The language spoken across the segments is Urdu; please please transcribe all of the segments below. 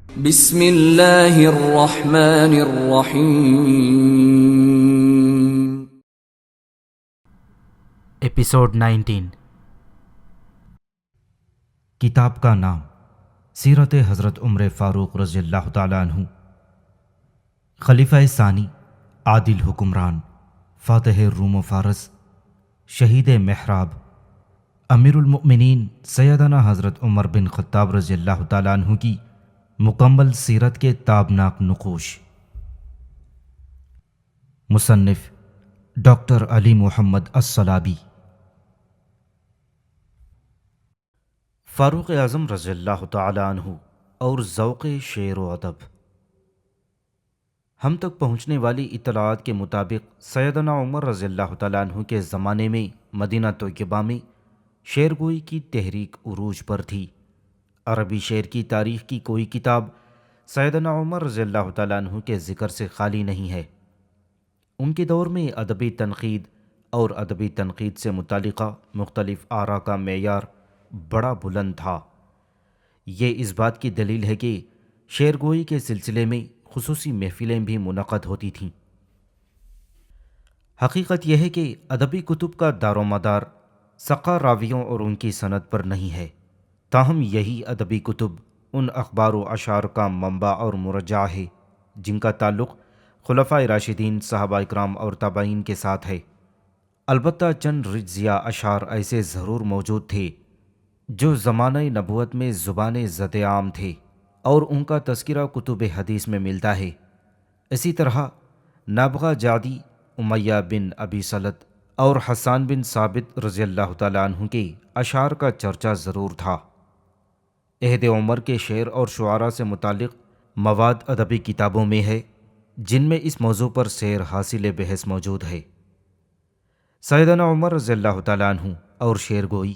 بسم اللہ الرحمن الرحیم۔ ایپیسوڈ 19۔ کتاب کا نام سیرت حضرت عمر فاروق رضی اللہ تعالیٰ عنہ، خلیفہ ثانی، عادل حکمران، فاتح روم و فارس، شہید محراب، امیر المؤمنین سیدنا حضرت عمر بن خطاب رضی اللہ تعالیٰ عنہ کی مکمل سیرت کے تابناک نقوش۔ مصنف ڈاکٹر علی محمد الصلابی۔ فاروق اعظم رضی اللہ تعالیٰ عنہ اور ذوق شعر و ادب۔ ہم تک پہنچنے والی اطلاعات کے مطابق سیدنا عمر رضی اللہ تعالیٰ عنہ کے زمانے میں مدینہ طیبہ میں شعر گوئی کی تحریک عروج پر تھی۔ عربی شعر کی تاریخ کی کوئی کتاب سیدنا عمر رضی اللہ تعالیٰ عنہ کے ذکر سے خالی نہیں ہے۔ ان کے دور میں ادبی تنقید اور ادبی تنقید سے متعلقہ مختلف آراء کا معیار بڑا بلند تھا۔ یہ اس بات کی دلیل ہے کہ شعر گوئی کے سلسلے میں خصوصی محفلیں بھی منعقد ہوتی تھیں۔ حقیقت یہ ہے کہ ادبی کتب کا دار و مدار سقا راویوں اور ان کی سند پر نہیں ہے، تاہم یہی ادبی کتب ان اخبار و اشعار کا منبع اور مرجع ہے جن کا تعلق خلفائے راشدین، صحابہ اکرام اور تابعین کے ساتھ ہے۔ البتہ چند رجزیہ اشعار ایسے ضرور موجود تھے جو زمانہ نبوت میں زبان زد عام تھے اور ان کا تذکرہ کتب حدیث میں ملتا ہے۔ اسی طرح نابغہ جعدی، امیہ بن ابی سلط اور حسان بن ثابت رضی اللہ تعالیٰ عنہ کے اشعار کا چرچا ضرور تھا۔ عہد عمر کے شعر اور شعراء سے متعلق مواد ادبی کتابوں میں ہے جن میں اس موضوع پر سیر حاصل بحث موجود ہے۔ سیدنا عمر رضی اللہ تعالیٰ عنہ اور شعر گوئی۔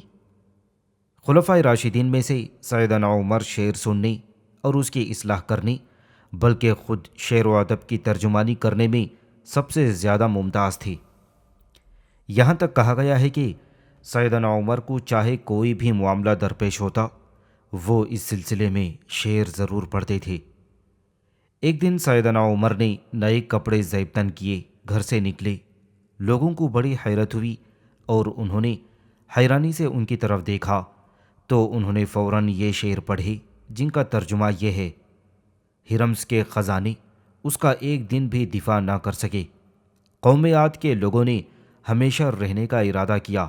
خلفائے راشدین میں سے سیدنا عمر شعر سننے اور اس کی اصلاح کرنے بلکہ خود شعر و ادب کی ترجمانی کرنے میں سب سے زیادہ ممتاز تھے۔ یہاں تک کہا گیا ہے کہ سیدنا عمر کو چاہے کوئی بھی معاملہ درپیش ہوتا وہ اس سلسلے میں شعر ضرور پڑھتے تھے۔ ایک دن سیدنا عمر نے نئے کپڑے زیب تن کیے گھر سے نکلے۔ لوگوں کو بڑی حیرت ہوئی اور انہوں نے حیرانی سے ان کی طرف دیکھا تو انہوں نے فوراً یہ شعر پڑھے جن کا ترجمہ یہ ہے: ہرمز کے خزانے اس کا ایک دن بھی دفاع نہ کر سکے۔ قوم عاد کے لوگوں نے ہمیشہ رہنے کا ارادہ کیا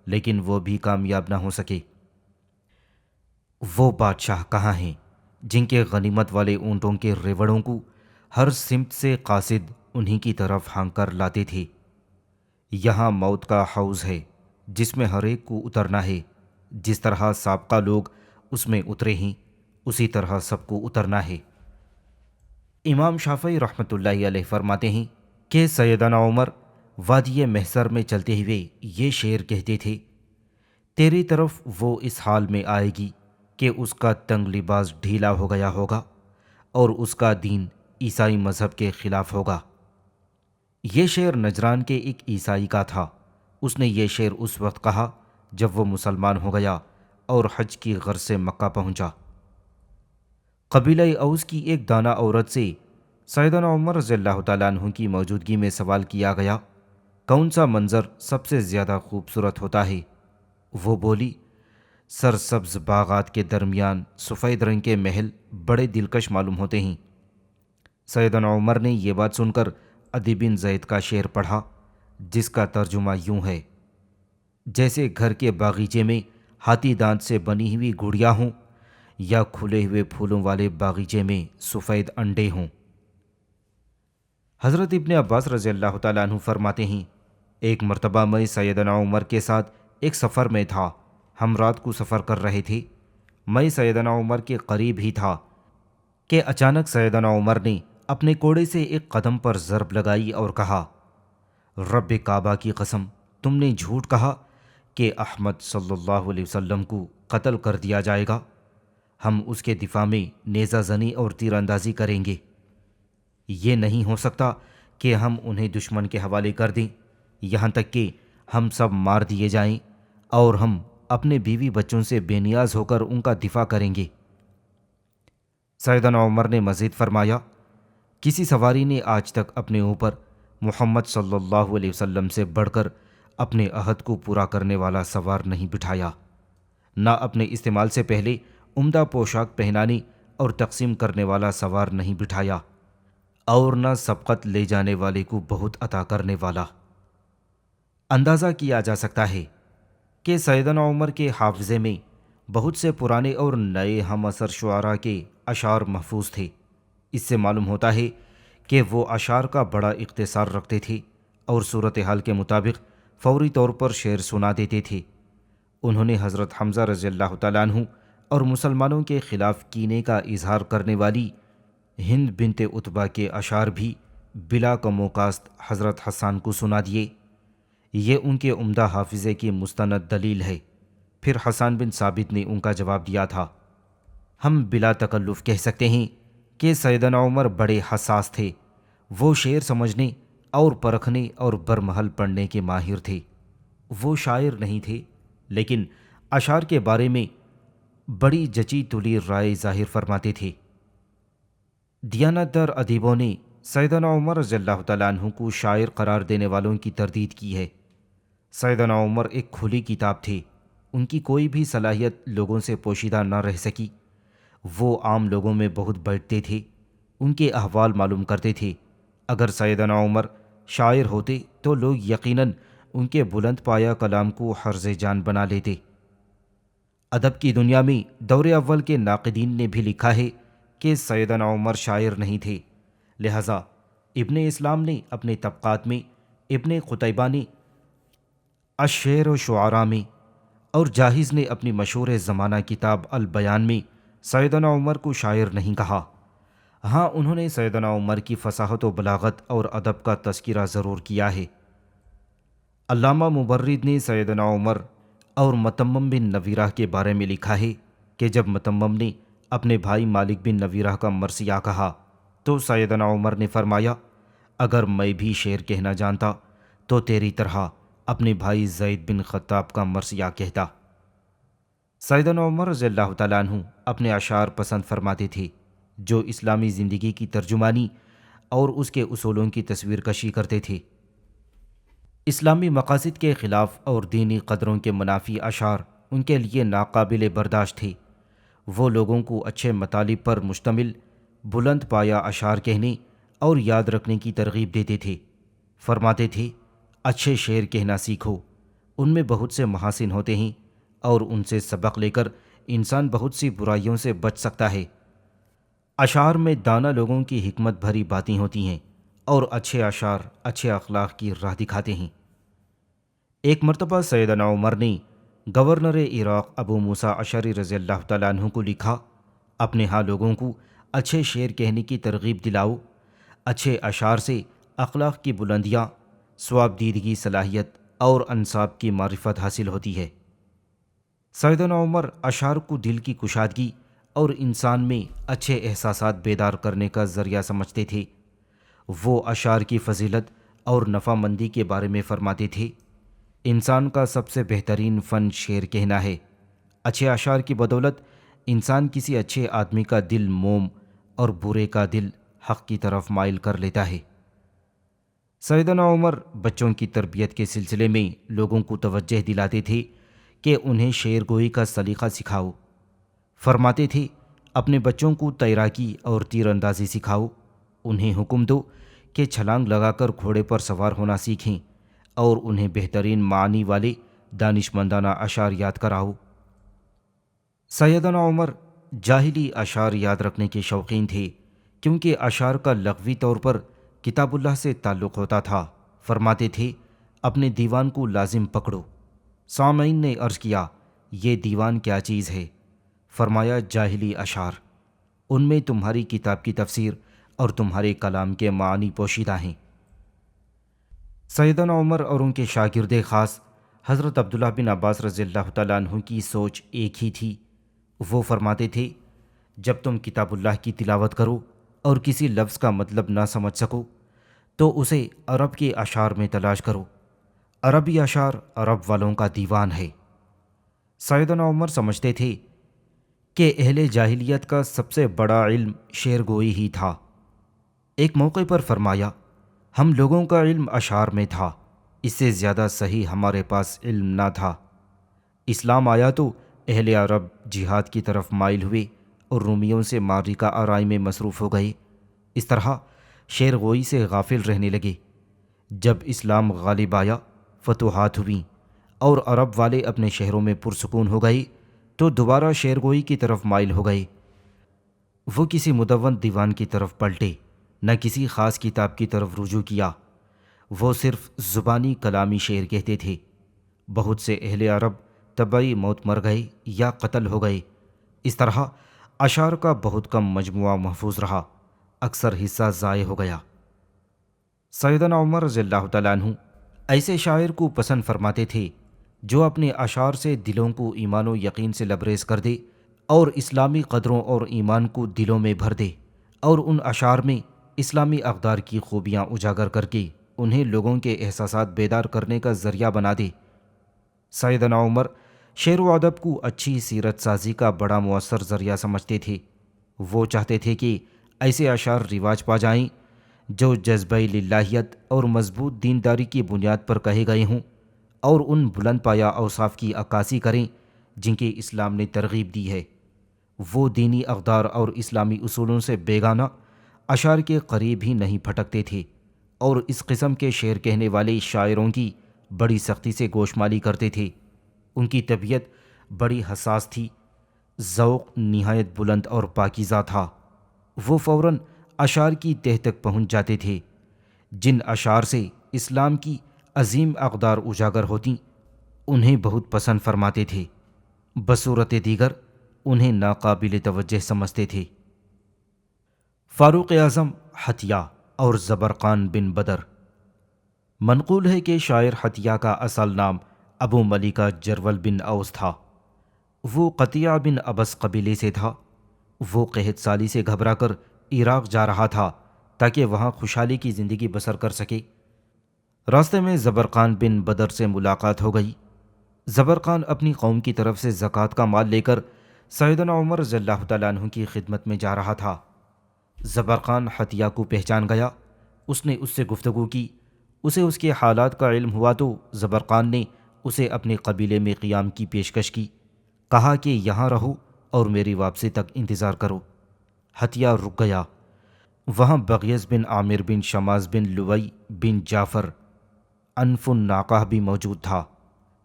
لیکن وہ بھی کامیاب نہ ہو سکے۔ وہ بادشاہ کہاں ہیں جن کے غنیمت والے اونٹوں کے ریوڑوں کو ہر سمت سے قاصد انہی کی طرف ہانک کر لاتے تھے؟ یہاں موت کا حوض ہے جس میں ہر ایک کو اترنا ہے۔ جس طرح سابقہ لوگ اس میں اترے ہیں اسی طرح سب کو اترنا ہے۔ امام شافعی رحمۃ اللہ علیہ فرماتے ہیں کہ سیدنا عمر وادی محسر میں چلتے ہوئے یہ شعر کہتے تھے: تیری طرف وہ اس حال میں آئے گی کہ اس کا تنگ لباس ڈھیلا ہو گیا ہوگا اور اس کا دین عیسائی مذہب کے خلاف ہوگا۔ یہ شعر نجران کے ایک عیسائی کا تھا۔ اس نے یہ شعر اس وقت کہا جب وہ مسلمان ہو گیا اور حج کی غرض سے مکہ پہنچا۔ قبیلہ اوس کی ایک دانہ عورت سے سیدنا عمر رضی اللہ تعالیٰ عنہ کی موجودگی میں سوال کیا گیا: کون سا منظر سب سے زیادہ خوبصورت ہوتا ہے؟ وہ بولی: سرسبز باغات کے درمیان سفید رنگ کے محل بڑے دلکش معلوم ہوتے ہیں۔ سیدنا عمر نے یہ بات سن کر عدی بن زید کا شعر پڑھا جس کا ترجمہ یوں ہے: جیسے گھر کے باغیچے میں ہاتھی دانت سے بنی ہوئی گڑیاں ہوں یا کھلے ہوئے پھولوں والے باغیچے میں سفید انڈے ہوں۔ حضرت ابن عباس رضی اللہ تعالیٰ عنہ فرماتے ہیں: ایک مرتبہ میں سیدنا عمر کے ساتھ ایک سفر میں تھا۔ ہم رات کو سفر کر رہے تھے۔ میں سیدنا عمر کے قریب ہی تھا کہ اچانک سیدنا عمر نے اپنے کوڑے سے ایک قدم پر ضرب لگائی اور کہا: رب کعبہ کی قسم، تم نے جھوٹ کہا کہ احمد صلی اللہ علیہ وسلم کو قتل کر دیا جائے گا۔ ہم اس کے دفاع میں نیزہ زنی اور تیر اندازی کریں گے۔ یہ نہیں ہو سکتا کہ ہم انہیں دشمن کے حوالے کر دیں یہاں تک کہ ہم سب مار دیے جائیں اور ہم اپنے بیوی بچوں سے بے نیاز ہو کر ان کا دفاع کریں گے۔ سیدنا عمر نے مزید فرمایا، کسی سواری نے آج تک اپنے اوپر محمد صلی اللہ علیہ وسلم سے بڑھ کر اپنے عہد کو پورا کرنے والا سوار نہیں بٹھایا، نہ اپنے استعمال سے پہلے عمدہ پوشاک پہنانے اور تقسیم کرنے والا سوار نہیں بٹھایا، اور نہ سبقت لے جانے والے کو بہت عطا کرنے والا۔ اندازہ کیا جا سکتا ہے کہ سیدنا عمر کے حافظے میں بہت سے پرانے اور نئے ہم اثر شعراء کے اشعار محفوظ تھے۔ اس سے معلوم ہوتا ہے کہ وہ اشعار کا بڑا اختصار رکھتے تھے اور صورتحال کے مطابق فوری طور پر شعر سنا دیتے تھے۔ انہوں نے حضرت حمزہ رضی اللہ تعالیٰ عنہ اور مسلمانوں کے خلاف کینے کا اظہار کرنے والی ہند بنت عتبہ کے اشعار بھی بلا کم و کاست حضرت حسان کو سنا دیے۔ یہ ان کے عمدہ حافظے کی مستند دلیل ہے۔ پھر حسان بن ثابت نے ان کا جواب دیا تھا، ہم بلا تکلف کہہ سکتے ہیں کہ سیدنا عمر بڑے حساس تھے۔ وہ شعر سمجھنے اور پرکھنے اور برمحل پڑھنے کے ماہر تھے۔ وہ شاعر نہیں تھے، لیکن اشعار کے بارے میں بڑی جچی تلی رائے ظاہر فرماتے تھے۔ دیانتدار ادیبوں نے سیدنا عمر رضی اللہ تعالیٰ عنہ کو شاعر قرار دینے والوں کی تردید کی ہے۔ سیدنا عمر ایک کھلی کتاب تھے، ان کی کوئی بھی صلاحیت لوگوں سے پوشیدہ نہ رہ سکی۔ وہ عام لوگوں میں بہت بیٹھتے تھے، ان کے احوال معلوم کرتے تھے۔ اگر سیدنا عمر شاعر ہوتے تو لوگ یقیناً ان کے بلند پایہ کلام کو حرز جان بنا لیتے۔ ادب کی دنیا میں دور اول کے ناقدین نے بھی لکھا ہے کہ سیدنا عمر شاعر نہیں تھے، لہٰذا ابن اسلام نے اپنے طبقات میں، ابن قتیبہ نے الشعر و شعراء میں، اور جاہز نے اپنی مشہور زمانہ کتاب البیان میں سیدنا عمر کو شاعر نہیں کہا۔ ہاں، انہوں نے سیدنا عمر کی فصاحت و بلاغت اور ادب کا تذکرہ ضرور کیا ہے۔ علامہ مبرد نے سیدنا عمر اور متمم بن نویرہ کے بارے میں لکھا ہے کہ جب متمم نے اپنے بھائی مالک بن نویرہ کا مرثیہ کہا تو سیدنا عمر نے فرمایا، اگر میں بھی شعر کہنا جانتا تو تیری طرح اپنے بھائی زید بن خطاب کا مرثیہ کہتا۔ سیدنا عمر رضی اللہ تعالیٰ عنہ اپنے اشعار پسند فرماتے تھے جو اسلامی زندگی کی ترجمانی اور اس کے اصولوں کی تصویر کشی کرتے تھے۔ اسلامی مقاصد کے خلاف اور دینی قدروں کے منافی اشعار ان کے لیے ناقابل برداشت تھے۔ وہ لوگوں کو اچھے مطالب پر مشتمل بلند پایہ اشعار کہنے اور یاد رکھنے کی ترغیب دیتے تھے۔ فرماتے تھے، اچھے شعر کہنا سیکھو، ان میں بہت سے محاسن ہوتے ہیں اور ان سے سبق لے کر انسان بہت سی برائیوں سے بچ سکتا ہے۔ اشعار میں دانہ لوگوں کی حکمت بھری باتیں ہوتی ہیں اور اچھے اشعار اچھے اخلاق کی راہ دکھاتے ہیں۔ ایک مرتبہ سیدنا عمر نے گورنر عراق ابو موسیٰ اشعری رضی اللہ تعالیٰ عنہ کو لکھا، اپنے ہاں لوگوں کو اچھے شعر کہنے کی ترغیب دلاؤ۔ اچھے اشعار سے اخلاق کی بلندیاں، ثواب دیدگی صلاحیت اور انصاب کی معرفت حاصل ہوتی ہے۔ سیدنا عمر اشعار کو دل کی کشادگی اور انسان میں اچھے احساسات بیدار کرنے کا ذریعہ سمجھتے تھے۔ وہ اشعار کی فضیلت اور نفع مندی کے بارے میں فرماتے تھے، انسان کا سب سے بہترین فن شعر کہنا ہے۔ اچھے اشعار کی بدولت انسان کسی اچھے آدمی کا دل موم اور برے کا دل حق کی طرف مائل کر لیتا ہے۔ سیدنا عمر بچوں کی تربیت کے سلسلے میں لوگوں کو توجہ دلاتے تھے کہ انہیں شعر گوئی کا سلیقہ سکھاؤ۔ فرماتے تھے، اپنے بچوں کو تیراکی اور تیر اندازی سکھاؤ، انہیں حکم دو کہ چھلانگ لگا کر گھوڑے پر سوار ہونا سیکھیں اور انہیں بہترین معنی والے دانش مندانہ اشعار یاد کراؤ۔ سیدنا عمر جاہلی اشعار یاد رکھنے کے شوقین تھے کیونکہ اشعار کا لغوی طور پر کتاب اللہ سے تعلق ہوتا تھا۔ فرماتے تھے، اپنے دیوان کو لازم پکڑو۔ سامعین نے عرض کیا، یہ دیوان کیا چیز ہے؟ فرمایا، جاہلی اشعار، ان میں تمہاری کتاب کی تفسیر اور تمہارے کلام کے معنی پوشیدہ ہیں۔ سیدنا عمر اور ان کے شاگرد خاص حضرت عبداللہ بن عباس رضی اللہ تعالیٰ عنہ کی سوچ ایک ہی تھی۔ وہ فرماتے تھے، جب تم کتاب اللہ کی تلاوت کرو اور کسی لفظ کا مطلب نہ سمجھ سکو تو اسے عرب کے اشعار میں تلاش کرو۔ عربی اشعار عرب والوں کا دیوان ہے۔ سیدنا عمر سمجھتے تھے کہ اہل جاہلیت کا سب سے بڑا علم شعر گوئی ہی تھا۔ ایک موقع پر فرمایا، ہم لوگوں کا علم اشعار میں تھا، اس سے زیادہ صحیح ہمارے پاس علم نہ تھا۔ اسلام آیا تو اہل عرب جہاد کی طرف مائل ہوئے اور رومیوں سے معرکہ آرائی میں مصروف ہو گئے۔ اس طرح شعر گوئی سے غافل رہنے لگے۔ جب اسلام غالب آیا، فتوحات ہوئیں اور عرب والے اپنے شہروں میں پرسکون ہو گئے تو دوبارہ شعر گوئی کی طرف مائل ہو گئے۔ وہ کسی مدون دیوان کی طرف پلٹے، نہ کسی خاص کتاب کی طرف رجوع کیا۔ وہ صرف زبانی کلامی شعر کہتے تھے۔ بہت سے اہل عرب طبعی موت مر گئے یا قتل ہو گئے۔ اس طرح اشعار کا بہت کم مجموعہ محفوظ رہا، اکثر حصہ ضائع ہو گیا۔ سیدنا عمر رضی اللہ تعالیٰ عنہ ایسے شاعر کو پسند فرماتے تھے جو اپنے اشعار سے دلوں کو ایمان و یقین سے لبریز کر دے اور اسلامی قدروں اور ایمان کو دلوں میں بھر دے، اور ان اشعار میں اسلامی اقدار کی خوبیاں اجاگر کر کے انہیں لوگوں کے احساسات بیدار کرنے کا ذریعہ بنا دے۔ سیدنا عمر شعر و ادب کو اچھی سیرت سازی کا بڑا مؤثر ذریعہ سمجھتے تھے۔ وہ چاہتے تھے کہ ایسے اشعار رواج پا جائیں جو جذبہ للہیت اور مضبوط دینداری کی بنیاد پر کہے گئے ہوں، اور ان بلند پایا اوصاف کی عکاسی کریں جن کی اسلام نے ترغیب دی ہے۔ وہ دینی اقدار اور اسلامی اصولوں سے بیگانہ اشعار کے قریب ہی نہیں پھٹکتے تھے، اور اس قسم کے شعر کہنے والے شاعروں کی بڑی سختی سے گوشمالی کرتے تھے۔ ان کی طبیعت بڑی حساس تھی، ذوق نہایت بلند اور پاکیزہ تھا۔ وہ فوراً اشعار کی تہ تک پہنچ جاتے تھے۔ جن اشعار سے اسلام کی عظیم اقدار اجاگر ہوتیں انہیں بہت پسند فرماتے تھے، بصورت دیگر انہیں ناقابل توجہ سمجھتے تھے۔ فاروق اعظم حتیہ اور زبرقان بن بدر۔ منقول ہے کہ شاعر حتیہ کا اصل نام ابو ملیکہ جرول بن اوس تھا۔ وہ قطیع بن ابس قبیلے سے تھا۔ وہ قحط سالی سے گھبرا کر عراق جا رہا تھا تاکہ وہاں خوشحالی کی زندگی بسر کر سکے۔ راستے میں زبرقان بن بدر سے ملاقات ہو گئی۔ زبرقان اپنی قوم کی طرف سے زکوٰۃ کا مال لے کر سیدنا عمر رضی اللہ تعالیٰ عنہ کی خدمت میں جا رہا تھا۔ زبرقان حتیہ کو پہچان گیا۔ اس نے اس سے گفتگو کی۔ اسے اس کے حالات کا علم ہوا تو زبرقان نے اسے اپنے قبیلے میں قیام کی پیشکش کی۔ کہا کہ یہاں رہو اور میری واپسی تک انتظار کرو۔ حتیہ رک گیا۔ وہاں بغیض بن عامر بن شماس بن لوئی بن جعفر انف الناقہ بھی موجود تھا۔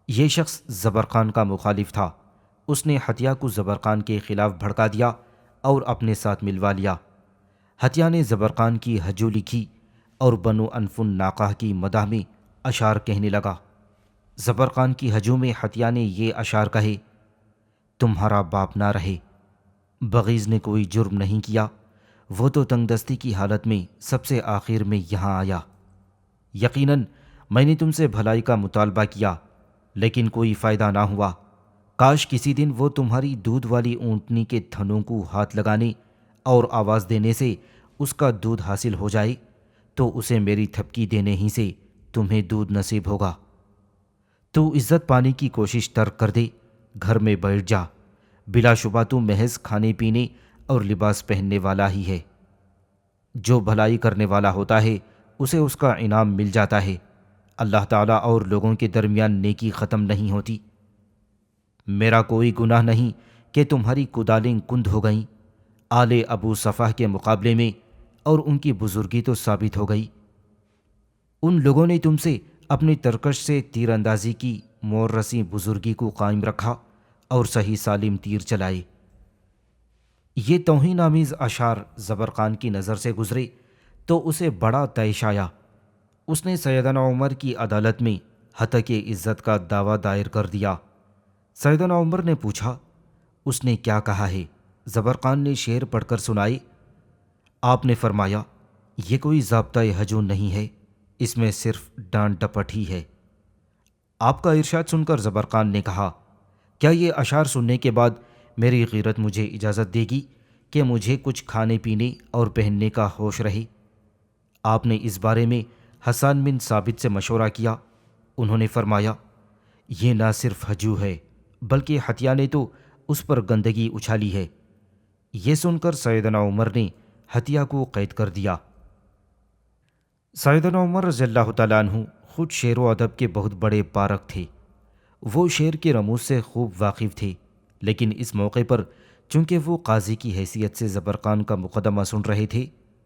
یہ شخص زبرقان کا مخالف تھا۔ اس نے حتیہ کو زبرقان کے خلاف بھڑکا دیا اور اپنے ساتھ ملوا لیا۔ حتیہ نے زبرقان کی ہجو لکھی اور بنو انف الناقہ کی مدح میں اشعار کہنے لگا۔ زبرقان کی ہجو میں حتیہ نے یہ اشعار کہے: تمہارا باپ نہ رہے، بغیض نے کوئی جرم نہیں کیا، وہ تو تنگ دستی کی حالت میں سب سے آخر میں یہاں آیا۔ یقیناً میں نے تم سے بھلائی کا مطالبہ کیا لیکن کوئی فائدہ نہ ہوا۔ کاش کسی دن وہ تمہاری دودھ والی اونٹنی کے تھنوں کو ہاتھ لگانے اور آواز دینے سے اس کا دودھ حاصل ہو جائے تو اسے میری تھپکی دینے ہی سے تمہیں دودھ نصیب ہوگا۔ تو عزت پانے کی کوشش ترک کر دے، گھر میں بیٹھ جا۔ بلا شبہ تو محض کھانے پینے اور لباس پہننے والا ہی ہے۔ جو بھلائی کرنے والا ہوتا ہے اسے اس کا انعام مل جاتا ہے۔ اللہ تعالیٰ اور لوگوں کے درمیان نیکی ختم نہیں ہوتی۔ میرا کوئی گناہ نہیں کہ تمہاری کدالیں کند ہو گئیں آل ابو صفح کے مقابلے میں، اور ان کی بزرگی تو ثابت ہو گئی۔ ان لوگوں نے تم سے اپنی ترکش سے تیر اندازی کی مورثی بزرگی کو قائم رکھا اور صحیح سالم تیر چلائے۔ یہ توہین آمیز اشعار زبرقان کی نظر سے گزرے تو اسے بڑا طیش آیا۔ اس نے سیدنا عمر کی عدالت میں ہتک عزت کا دعویٰ دائر کر دیا۔ سیدنا عمر نے پوچھا، اس نے کیا کہا ہے؟ زبرقان نے شعر پڑھ کر سنائے۔ آپ نے فرمایا، یہ کوئی ضابطۂ ہجو نہیں ہے، اس میں صرف ڈانٹ ڈپٹ ہی ہے۔ آپ کا ارشاد سن کر زبرقان نے کہا، کیا یہ اشعار سننے کے بعد میری غیرت مجھے اجازت دے گی کہ مجھے کچھ کھانے پینے اور پہننے کا ہوش رہے؟ آپ نے اس بارے میں حسان بن ثابت سے مشورہ کیا۔ انہوں نے فرمایا، یہ نہ صرف ہجو ہے بلکہ حتیہ نے تو اس پر گندگی اچھالی ہے۔ یہ سن کر سیدنا عمر نے حتیہ کو قید کر دیا۔ سیدنا عمر رضی اللہ تعالیٰ عنہ خود شعر و ادب کے بہت بڑے پارک تھے۔ وہ شعر کے رموز سے خوب واقف تھے، لیکن اس موقع پر چونکہ وہ قاضی کی حیثیت سے زبرقان کا مقدمہ سن رہے تھے،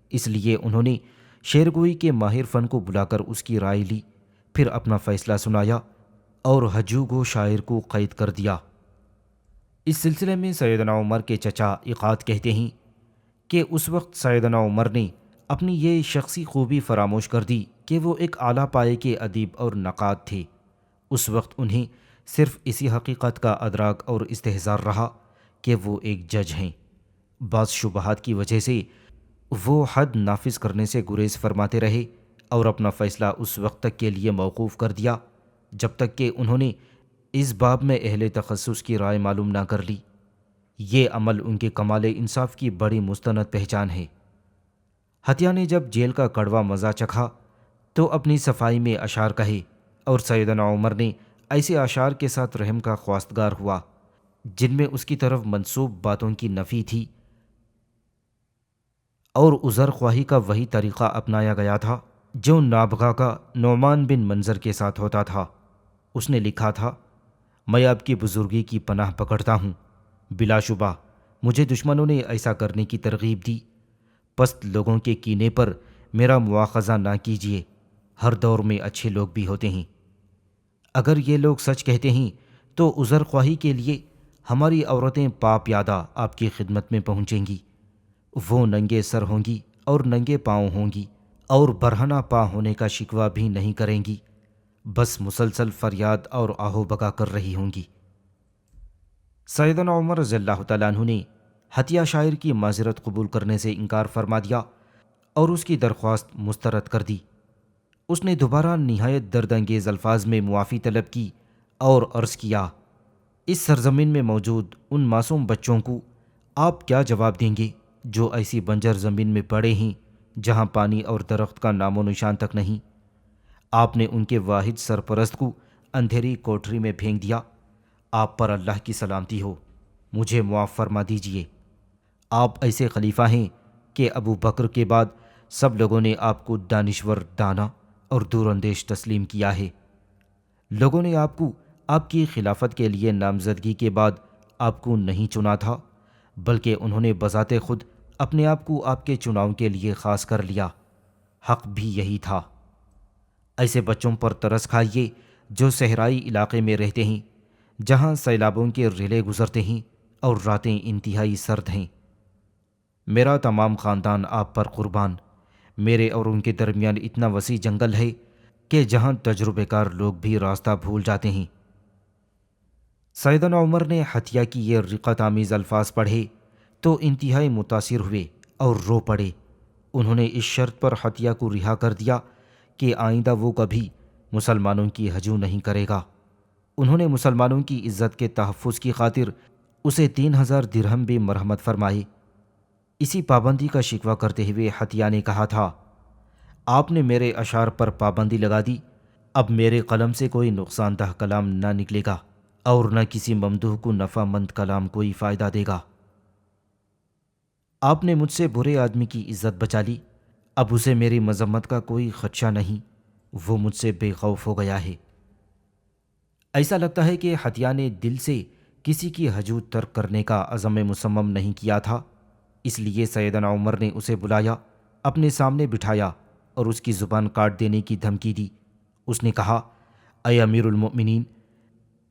اس لیے انہوں نے شعر گوئی کے ماہر فن کو بلا کر اس کی رائے لی، پھر اپنا فیصلہ سنایا اور ہجوگ و شاعر کو قید کر دیا۔ اس سلسلے میں سیدنا عمر کے چچا اقاد کہتے ہیں کہ اس وقت سیدنا عمر نے اپنی یہ شخصی خوبی فراموش کر دی کہ وہ ایک اعلیٰ پائے کے ادیب اور نقاد تھے۔ اس وقت انہیں صرف اسی حقیقت کا ادراک اور استحضار رہا کہ وہ ایک جج ہیں۔ بعض شبہات کی وجہ سے وہ حد نافذ کرنے سے گریز فرماتے رہے اور اپنا فیصلہ اس وقت تک کے لیے موقوف کر دیا جب تک کہ انہوں نے اس باب میں اہل تخصص کی رائے معلوم نہ کر لی۔ یہ عمل ان کے کمال انصاف کی بڑی مستند پہچان ہے۔ حتیہ نے جب جیل کا کڑوا مزہ چکھا تو اپنی صفائی میں اشعار کہے اور سیدنا عمر نے ایسے اشعار کے ساتھ رحم کا خواستگار ہوا جن میں اس کی طرف منسوب باتوں کی نفی تھی اور عذر خواہی کا وہی طریقہ اپنایا گیا تھا جو نابغہ کا نعمان بن منظر کے ساتھ ہوتا تھا۔ اس نے لکھا تھا، میں آپ کی بزرگی کی پناہ پکڑتا ہوں، بلا شبہ مجھے دشمنوں نے ایسا کرنے کی ترغیب دی، پست لوگوں کے کینے پر میرا مواخذہ نہ کیجیے، ہر دور میں اچھے لوگ بھی ہوتے ہیں۔ اگر یہ لوگ سچ کہتے ہیں تو عذر خواہی کے لیے ہماری عورتیں پاپ یادہ آپ کی خدمت میں پہنچیں گی۔ وہ ننگے سر ہوں گی اور ننگے پاؤں ہوں گی اور برہنہ پا ہونے کا شکوہ بھی نہیں کریں گی، بس مسلسل فریاد اور آہو بگا کر رہی ہوں گی۔ سیدنا عمر رضی اللہ تعالیٰ عنہ نے حتیہ شاعر کی معذرت قبول کرنے سے انکار فرما دیا اور اس کی درخواست مسترد کر دی۔ اس نے دوبارہ نہایت درد انگیز الفاظ میں معافی طلب کی اور عرض کیا، اس سرزمین میں موجود ان معصوم بچوں کو آپ کیا جواب دیں گے جو ایسی بنجر زمین میں پڑے ہیں جہاں پانی اور درخت کا نام و نشان تک نہیں؟ آپ نے ان کے واحد سرپرست کو اندھیری کوٹری میں پھینک دیا۔ آپ پر اللہ کی سلامتی ہو، مجھے معاف فرما دیجیے۔ آپ ایسے خلیفہ ہیں کہ ابو بکر کے بعد سب لوگوں نے آپ کو دانشور، دانا اور دور اندیش تسلیم کیا ہے۔ لوگوں نے آپ کو آپ کی خلافت کے لیے نامزدگی کے بعد آپ کو نہیں چنا تھا، بلکہ انہوں نے بذات خود اپنے آپ کو آپ کے چناؤ کے لیے خاص کر لیا۔ حق بھی یہی تھا۔ ایسے بچوں پر ترس کھائیے جو صحرائی علاقے میں رہتے ہیں، جہاں سیلابوں کے ریلے گزرتے ہیں اور راتیں انتہائی سرد ہیں۔ میرا تمام خاندان آپ پر قربان۔ میرے اور ان کے درمیان اتنا وسیع جنگل ہے کہ جہاں تجربے کار لوگ بھی راستہ بھول جاتے ہیں۔ سیدنا عمر نے حتیہ کی یہ رقت آمیز الفاظ پڑھے تو انتہائی متاثر ہوئے اور رو پڑے۔ انہوں نے اس شرط پر حتیہ کو رہا کر دیا کہ آئندہ وہ کبھی مسلمانوں کی ہجو نہیں کرے گا۔ انہوں نے مسلمانوں کی عزت کے تحفظ کی خاطر اسے 3000 درہم بھی مرحمت فرمائے۔ اسی پابندی کا شکوہ کرتے ہوئے حتیہ نے کہا تھا، آپ نے میرے اشعار پر پابندی لگا دی، اب میرے قلم سے کوئی نقصان دہ کلام نہ نکلے گا اور نہ کسی ممدوح کو نفع مند کلام کوئی فائدہ دے گا۔ آپ نے مجھ سے برے آدمی کی عزت بچا لی، اب اسے میری مذمت کا کوئی خدشہ نہیں، وہ مجھ سے بے خوف ہو گیا ہے۔ ایسا لگتا ہے کہ حتیہ نے دل سے کسی کی حجود ترک کرنے کا عزم مصمم نہیں کیا تھا، اس لیے سیدنا عمر نے اسے بلایا، اپنے سامنے بٹھایا اور اس کی زبان کاٹ دینے کی دھمکی دی۔ اس نے کہا، اے امیر المؤمنین،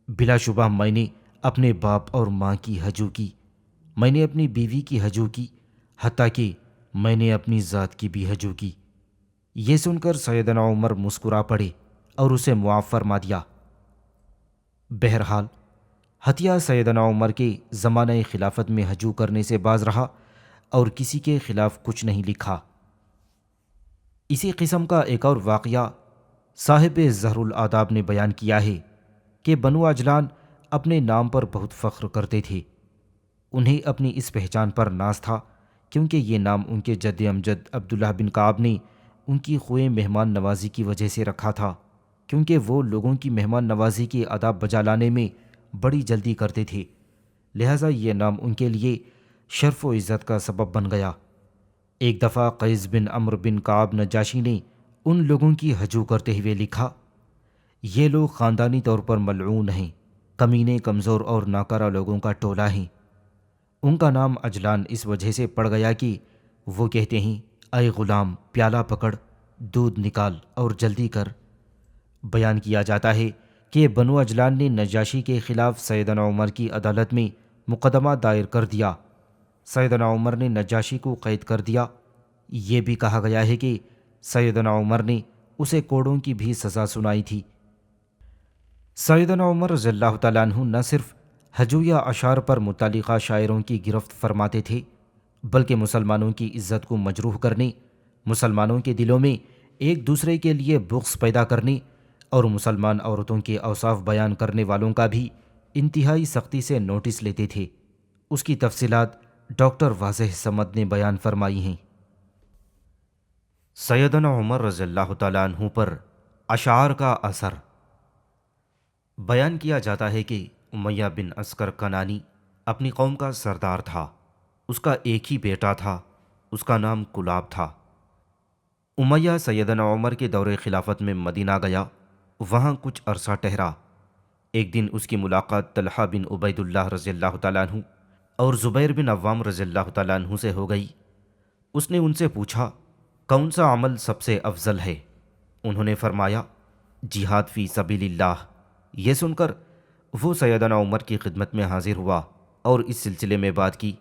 بلا شبہ میں نے اپنے باپ اور ماں کی حجو کی، میں نے اپنی بیوی کی حجو کی، حتیٰ کہ میں نے اپنی ذات کی بھی حجو کی۔ یہ سن کر سیدنا عمر مسکرا پڑے اور اسے معاف فرما دیا۔ بہرحال حتیہ سیدنا عمر کے زمانہ خلافت میں حجو کرنے سے باز رہا اور کسی کے خلاف کچھ نہیں لکھا۔ اسی قسم کا ایک اور واقعہ صاحب زہر الآداب نے بیان کیا ہے کہ بنو عجلان اپنے نام پر بہت فخر کرتے تھے۔ انہیں اپنی اس پہچان پر ناز تھا کیونکہ یہ نام ان کے جد امجد عبداللہ بن کعب نے ان کی خوئے مہمان نوازی کی وجہ سے رکھا تھا، کیونکہ وہ لوگوں کی مہمان نوازی کے آداب بجا لانے میں بڑی جلدی کرتے تھے۔ لہٰذا یہ نام ان کے لیے شرف و عزت کا سبب بن گیا۔ ایک دفعہ قیس بن عمرو بن کعب نجاشی نے ان لوگوں کی ہجو کرتے ہوئے لکھا، یہ لوگ خاندانی طور پر ملعون ہیں، کمینے، کمزور اور ناکارہ لوگوں کا ٹولہ ہیں۔ ان کا نام اجلان اس وجہ سے پڑ گیا کہ وہ کہتے ہیں، اے غلام پیالہ پکڑ، دودھ نکال اور جلدی کر۔ بیان کیا جاتا ہے کہ بنو اجلان نے نجاشی کے خلاف سیدنا عمر کی عدالت میں مقدمہ دائر کر دیا۔ سیدنا عمر نے نجاشی کو قید کر دیا۔ یہ بھی کہا گیا ہے کہ سیدنا عمر نے اسے کوڑوں کی بھی سزا سنائی تھی۔ سیدنا عمر رضی اللہ تعالیٰ عنہ نہ صرف ہجو یا اشعار پر متعلقہ شاعروں کی گرفت فرماتے تھے، بلکہ مسلمانوں کی عزت کو مجروح کرنے، مسلمانوں کے دلوں میں ایک دوسرے کے لیے بغض پیدا کرنے اور مسلمان عورتوں کے اوصاف بیان کرنے والوں کا بھی انتہائی سختی سے نوٹس لیتے تھے۔ اس کی تفصیلات ڈاکٹر واضح صمد نے بیان فرمائی ہیں۔ سیدنا عمر رضی اللہ تعالیٰ عنہ پر اشعار کا اثر۔ بیان کیا جاتا ہے کہ امیہ بن عسکر کنانی اپنی قوم کا سردار تھا۔ اس کا ایک ہی بیٹا تھا، اس کا نام کلاب تھا۔ امیہ سیدنا عمر کے دور خلافت میں مدینہ گیا، وہاں کچھ عرصہ ٹھہرا۔ ایک دن اس کی ملاقات طلحہ بن عبید اللہ رضی اللہ تعالیٰ عنہ اور زبیر بن عوام رضی اللہ تعالیٰ عنہ سے ہو گئی۔ اس نے ان سے پوچھا، کون سا عمل سب سے افضل ہے؟ انہوں نے فرمایا، جہاد فی سبیل اللہ۔ یہ سن کر وہ سیدنا عمر کی خدمت میں حاضر ہوا اور اس سلسلے میں بات کی۔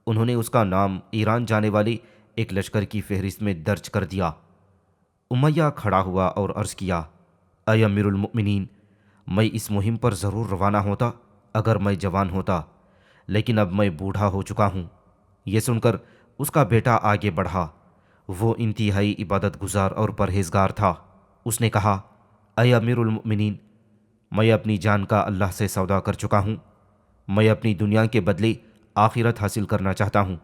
انہوں نے اس کا نام ایران جانے والے ایک لشکر کی فہرست میں درج کر دیا۔ امیہ کھڑا ہوا اور عرض کیا، اے امیر المؤمنین، میں اس مہم پر ضرور روانہ ہوتا اگر میں جوان ہوتا، لیکن اب میں بوڑھا ہو چکا ہوں۔ یہ سن کر اس کا بیٹا آگے بڑھا۔ وہ انتہائی عبادت گزار اور پرہیزگار تھا۔ اس نے کہا، اے امیر المؤمنین، میں اپنی جان کا اللہ سے سودا کر چکا ہوں، میں اپنی دنیا کے بدلے آخرت حاصل کرنا چاہتا ہوں۔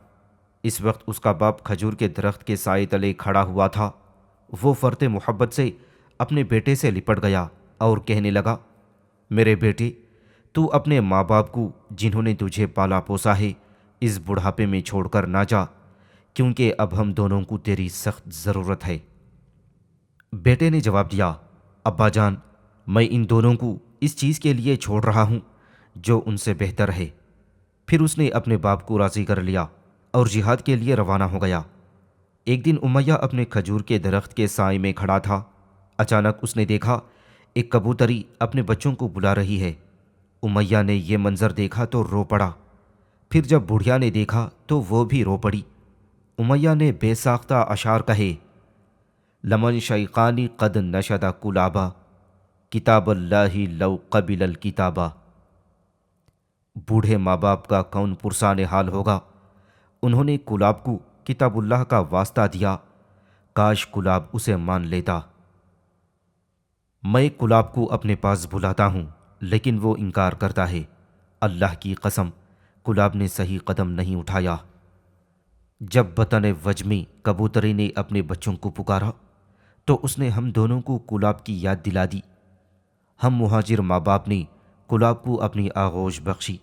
اس وقت اس کا باپ کھجور کے درخت کے سائے تلے کھڑا ہوا تھا۔ وہ فرط محبت سے اپنے بیٹے سے لپٹ گیا اور کہنے لگا، میرے بیٹے، تو اپنے ماں باپ کو جنہوں نے تجھے پالا پوسا ہے اس بڑھاپے میں چھوڑ کر نہ جا، کیونکہ اب ہم دونوں کو تیری سخت ضرورت ہے۔ بیٹے نے جواب دیا، ابا جان، میں ان دونوں کو اس چیز کے لیے چھوڑ رہا ہوں جو ان سے بہتر ہے۔ پھر اس نے اپنے باپ کو راضی کر لیا اور جہاد کے لیے روانہ ہو گیا۔ ایک دن امیہ اپنے کھجور کے درخت کے سائے میں کھڑا تھا۔ اچانک اس نے دیکھا ایک کبوتری اپنے بچوں کو بلا رہی ہے۔ امیہ نے یہ منظر دیکھا تو رو پڑا۔ پھر جب بڑھیا نے دیکھا تو وہ بھی رو پڑی۔ امیہ نے بے ساختہ اشعار کہے، لمن شیخانی قد نشد کلابا، کتاب اللہ لو قبل الکتابا۔ بوڑھے ماں باپ کا کون پرسان حال ہوگا، انہوں نے کلاب کو کتاب اللہ کا واسطہ دیا، کاش کلاب اسے مان لیتا۔ میں کلاب کو اپنے پاس بلاتا ہوں لیکن وہ انکار کرتا ہے۔ اللہ کی قسم، کلاب نے صحیح قدم نہیں اٹھایا۔ جب بطن وج میں کبوتری نے اپنے بچوں کو پکارا تو اس نے ہم دونوں کو کلاب کی یاد دلا دی۔ ہم مہاجر ماں باپ نے کلاب کو اپنی آغوش بخشی،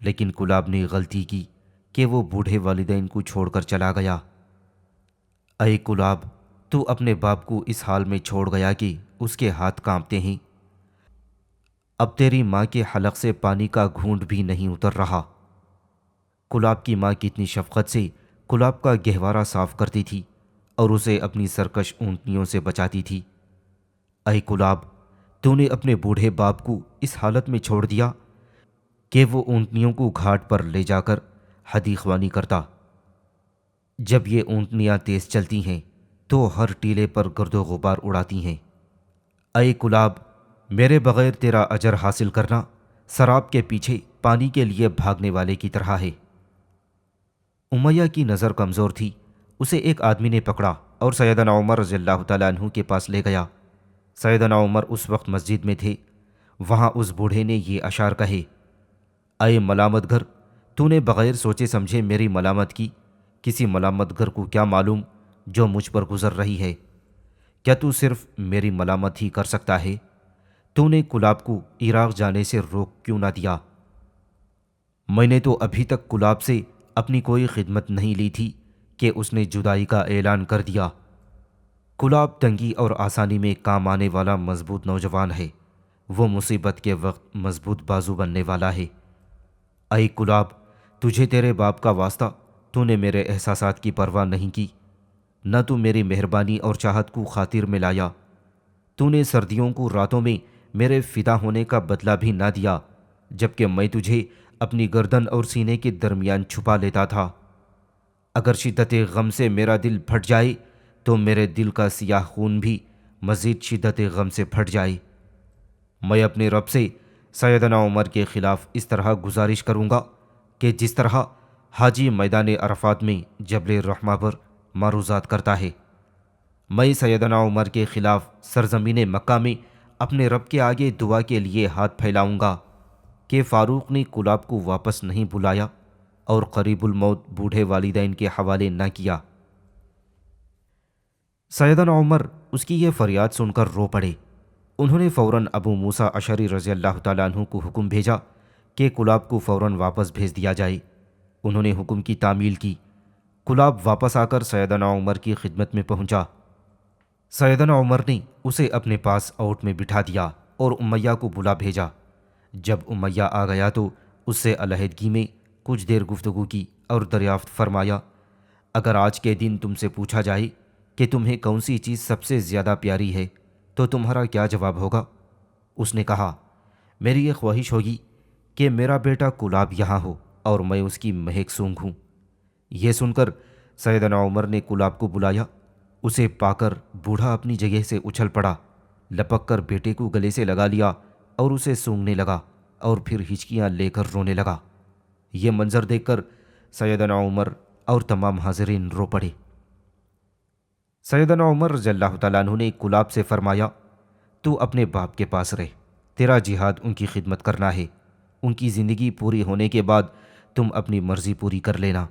لیکن کلاب نے غلطی کی کہ وہ بوڑھے والدین کو چھوڑ کر چلا گیا۔ اے کلاب، تو اپنے باپ کو اس حال میں چھوڑ گیا کہ اس کے ہاتھ کانپتے ہیں۔ اب تیری ماں کے حلق سے پانی کا گھونٹ بھی نہیں اتر رہا۔ کلاب کی ماں کتنی شفقت سے کلاب کا گہوارہ صاف کرتی تھی اور اسے اپنی سرکش اونٹنیوں سے بچاتی تھی۔ اے کلاب، تو نے اپنے بوڑھے باپ کو اس حالت میں چھوڑ دیا کہ وہ اونٹنیوں کو گھاٹ پر لے جا کر حدیقہ خوانی کرتا۔ جب یہ اونٹنیاں تیز چلتی ہیں تو ہر ٹیلے پر گرد و غبار اڑاتی ہیں۔ اے کلاب، میرے بغیر تیرا اجر حاصل کرنا سراب کے پیچھے پانی کے لیے بھاگنے والے کی طرح ہے۔ امیہ کی نظر کمزور تھی۔ اسے ایک آدمی نے پکڑا اور سیدنا عمر رضی اللہ تعالیٰ عنہ کے پاس لے گیا۔ سیدنا عمر اس وقت مسجد میں تھے۔ وہاں اس بوڑھے نے یہ اشعار کہے، اے ملامت گر، تو نے بغیر سوچے سمجھے میری ملامت کی۔ کسی ملامت گر کو کیا معلوم جو مجھ پر گزر رہی ہے؟ کیا تو صرف میری ملامت ہی کر سکتا ہے؟ تو نے کلاب کو عراق جانے سے روک کیوں نہ دیا؟ میں نے تو ابھی تک کلاب سے اپنی کوئی خدمت نہیں لی تھی کہ اس نے جدائی کا اعلان کر دیا۔ کلاب تنگی اور آسانی میں کام آنے والا مضبوط نوجوان ہے، وہ مصیبت کے وقت مضبوط بازو بننے والا ہے۔ اے کلاب، تجھے تیرے باپ کا واسطہ، تو نے میرے احساسات کی پرواہ نہیں کی، نہ تو میری مہربانی اور چاہت کو خاطر میں لایا۔ تو نے سردیوں کو راتوں میں میرے فدا ہونے کا بدلہ بھی نہ دیا، جبکہ میں تجھے اپنی گردن اور سینے کے درمیان چھپا لیتا تھا۔ اگر شدت غم سے میرا دل پھٹ جائے تو میرے دل کا سیاہ خون بھی مزید شدت غم سے پھٹ جائے۔ میں اپنے رب سے سیدنا عمر کے خلاف اس طرح گزارش کروں گا کہ جس طرح حاجی میدان عرفات میں جبل رحمہ پر معروضات کرتا ہے۔ میں سیدنا عمر کے خلاف سرزمین مکہ میں اپنے رب کے آگے دعا کے لیے ہاتھ پھیلاؤں گا کہ فاروق نے کلاب کو واپس نہیں بلایا اور قریب الموت بوڑھے والدین کے حوالے نہ کیا۔ سیدنا عمر اس کی یہ فریاد سن کر رو پڑے۔ انہوں نے فوراً ابو موسیٰ اشعری رضی اللہ تعالیٰ عنہ کو حکم بھیجا کہ کلاب کو فوراً واپس بھیج دیا جائے۔ انہوں نے حکم کی تعمیل کی۔ کلاب واپس آ کر سیدنا عمر کی خدمت میں پہنچا۔ سیدنا عمر نے اسے اپنے پاس اوٹ میں بٹھا دیا اور امیہ کو بلا بھیجا۔ جب امیہ آ گیا تو اس سے علیحدگی میں کچھ دیر گفتگو کی اور دریافت فرمایا، اگر آج کے دن تم سے پوچھا جائے کہ تمہیں کون سی چیز سب سے زیادہ پیاری ہے تو تمہارا کیا جواب ہوگا؟ اس نے کہا، میری یہ خواہش ہوگی کہ میرا بیٹا کلاب یہاں ہو اور میں اس کی مہک سونگھوں۔ یہ سن کر سیدنا عمر نے کلاب کو بلایا۔ اسے پا کر بوڑھا اپنی جگہ سے اچھل پڑا، لپک کر بیٹے کو گلے سے لگا لیا اور اسے سونگھنے لگا اور پھر ہچکیاں لے کر رونے لگا۔ یہ منظر دیکھ کر سیدنا عمر اور تمام حاضرین رو پڑے۔ سیدنا عمر رضی اللہ تعالیٰ عنہ نے کلاب سے فرمایا، تو اپنے باپ کے پاس رہ، تیرا جہاد ان کی خدمت کرنا ہے، ان کی زندگی پوری ہونے کے بعد تم اپنی مرضی پوری کر لینا۔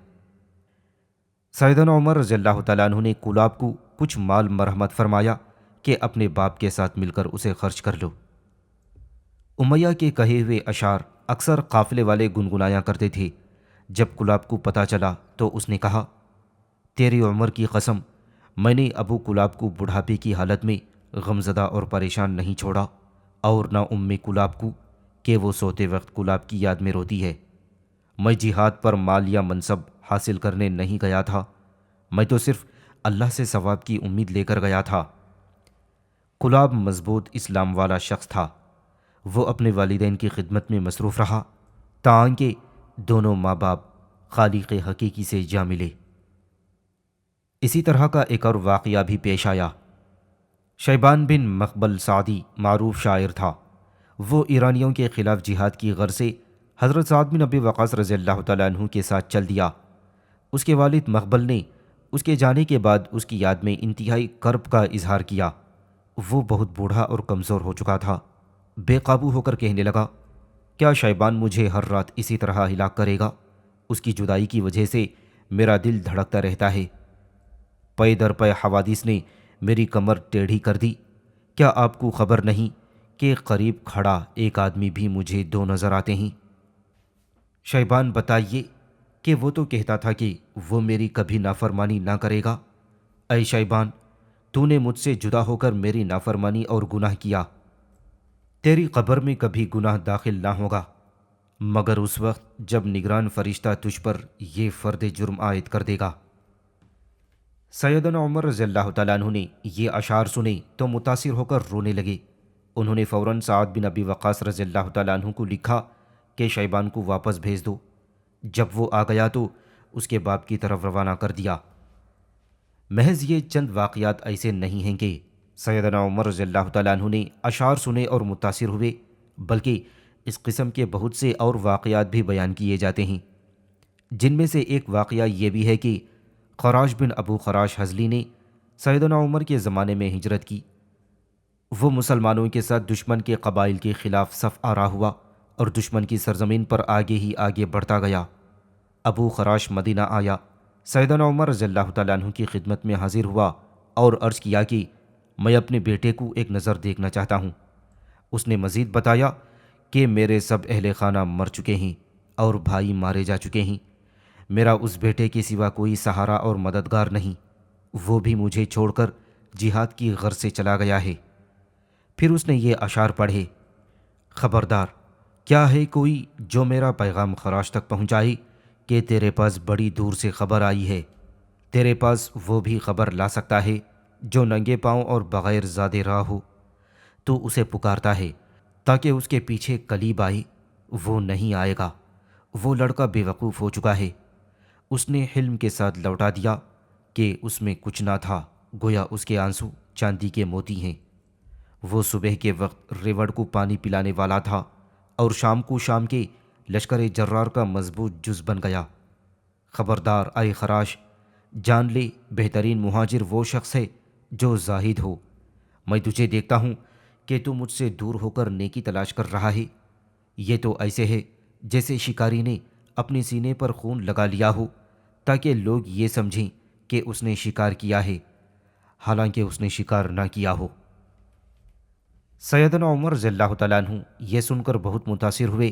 سیدنا عمر رضی اللہ تعالیٰ عنہ نے کلاب کو کچھ مال مرحمت فرمایا کہ اپنے باپ کے ساتھ مل کر اسے خرچ کر لو۔ امیہ کے کہے ہوئے اشعار اکثر قافلے والے گنگنایا کرتے تھے۔ جب کلاب کو پتہ چلا تو اس نے کہا، تیری عمر کی قسم، میں نے ابو کلاب کو بڑھاپے کی حالت میں غمزدہ اور پریشان نہیں چھوڑا، اور نہ کلاب کو کہ وہ سوتے وقت کلاب کی یاد میں روتی ہے۔ میں جہاد پر مال یا منصب حاصل کرنے نہیں گیا تھا، میں تو صرف اللہ سے ثواب کی امید لے کر گیا تھا۔ کلاب مضبوط اسلام والا شخص تھا۔ وہ اپنے والدین کی خدمت میں مصروف رہا تاکہ دونوں ماں باپ خالق حقیقی سے جا ملے۔ اسی طرح کا ایک اور واقعہ بھی پیش آیا۔ شیبان بن مقبل سعدی معروف شاعر تھا۔ وہ ایرانیوں کے خلاف جہاد کی غرض سے حضرت سعد بن ابی وقاص رضی اللہ تعالیٰ عنہ کے ساتھ چل دیا۔ اس کے والد مقبل نے اس کے جانے کے بعد اس کی یاد میں انتہائی کرب کا اظہار کیا۔ وہ بہت بوڑھا اور کمزور ہو چکا تھا۔ بے قابو ہو کر کہنے لگا، کیا شیبان مجھے ہر رات اسی طرح ہلاک کرے گا؟ اس کی جدائی کی وجہ سے میرا دل دھڑکتا رہتا ہے۔ پے در پے حوادث نے میری کمر ٹیڑھی کر دی۔ کیا آپ کو خبر نہیں کہ قریب کھڑا ایک آدمی بھی مجھے دو نظر آتے ہیں؟ شیبان بتائیے کہ وہ تو کہتا تھا کہ وہ میری کبھی نافرمانی نہ کرے گا۔ اے شیبان، تو نے مجھ سے جدا ہو کر میری نافرمانی اور گناہ کیا۔ تیری قبر میں کبھی گناہ داخل نہ ہوگا مگر اس وقت جب نگران فرشتہ تجھ پر یہ فرد جرم عائد کر دے گا۔ سیدنا عمر رضی اللہ تعالیٰ عنہ نے یہ اشعار سنے تو متاثر ہو کر رونے لگے۔ انہوں نے فوراً سعد بن ابی وقاص رضی اللہ تعالیٰ عنہ کو لکھا کہ شیبان کو واپس بھیج دو۔ جب وہ آ گیا تو اس کے باپ کی طرف روانہ کر دیا۔ محض یہ چند واقعات ایسے نہیں ہیں کہ سیدنا عمر رضی اللہ تعالیٰ عنہ نے اشعار سنے اور متاثر ہوئے، بلکہ اس قسم کے بہت سے اور واقعات بھی بیان کیے جاتے ہیں، جن میں سے ایک واقعہ یہ بھی ہے کہ خراش بن ابو خراش حزلی نے سیدنا عمر کے زمانے میں ہجرت کی۔ وہ مسلمانوں کے ساتھ دشمن کے قبائل کے خلاف صف آرا ہوا اور دشمن کی سرزمین پر آگے ہی آگے بڑھتا گیا۔ ابو خراش مدینہ آیا، سیدنا عمر رضی اللہ تعالیٰ عنہ کی خدمت میں حاضر ہوا اور عرض کیا کہ میں اپنے بیٹے کو ایک نظر دیکھنا چاہتا ہوں۔ اس نے مزید بتایا کہ میرے سب اہل خانہ مر چکے ہیں اور بھائی مارے جا چکے ہیں۔ میرا اس بیٹے کے سوا کوئی سہارا اور مددگار نہیں، وہ بھی مجھے چھوڑ کر جہاد کی غرض سے چلا گیا ہے۔ پھر اس نے یہ اشعار پڑھے: خبردار، کیا ہے کوئی جو میرا پیغام خراش تک پہنچائے کہ تیرے پاس بڑی دور سے خبر آئی ہے؟ تیرے پاس وہ بھی خبر لا سکتا ہے جو ننگے پاؤں اور بغیر زادے راہ ہو۔ تو اسے پکارتا ہے تاکہ اس کے پیچھے کلیب آئے، وہ نہیں آئے گا۔ وہ لڑکا بے وقوف ہو چکا ہے۔ اس نے حلم کے ساتھ لوٹا دیا کہ اس میں کچھ نہ تھا، گویا اس کے آنسو چاندی کے موتی ہیں۔ وہ صبح کے وقت ریوڑ کو پانی پلانے والا تھا اور شام کو شام کے لشکر جرار کا مضبوط جز بن گیا۔ خبردار اے خراش، جان لے بہترین مہاجر وہ شخص ہے جو زاہد ہو۔ میں تجھے دیکھتا ہوں کہ تو مجھ سے دور ہو کر نیکی تلاش کر رہا ہے۔ یہ تو ایسے ہے جیسے شکاری نے اپنے سینے پر خون لگا لیا ہو تاکہ لوگ یہ سمجھیں کہ اس نے شکار کیا ہے، حالانکہ اس نے شکار نہ کیا ہو۔ سیدنا عمر رضی اللہ تعالیٰ عنہ یہ سن کر بہت متاثر ہوئے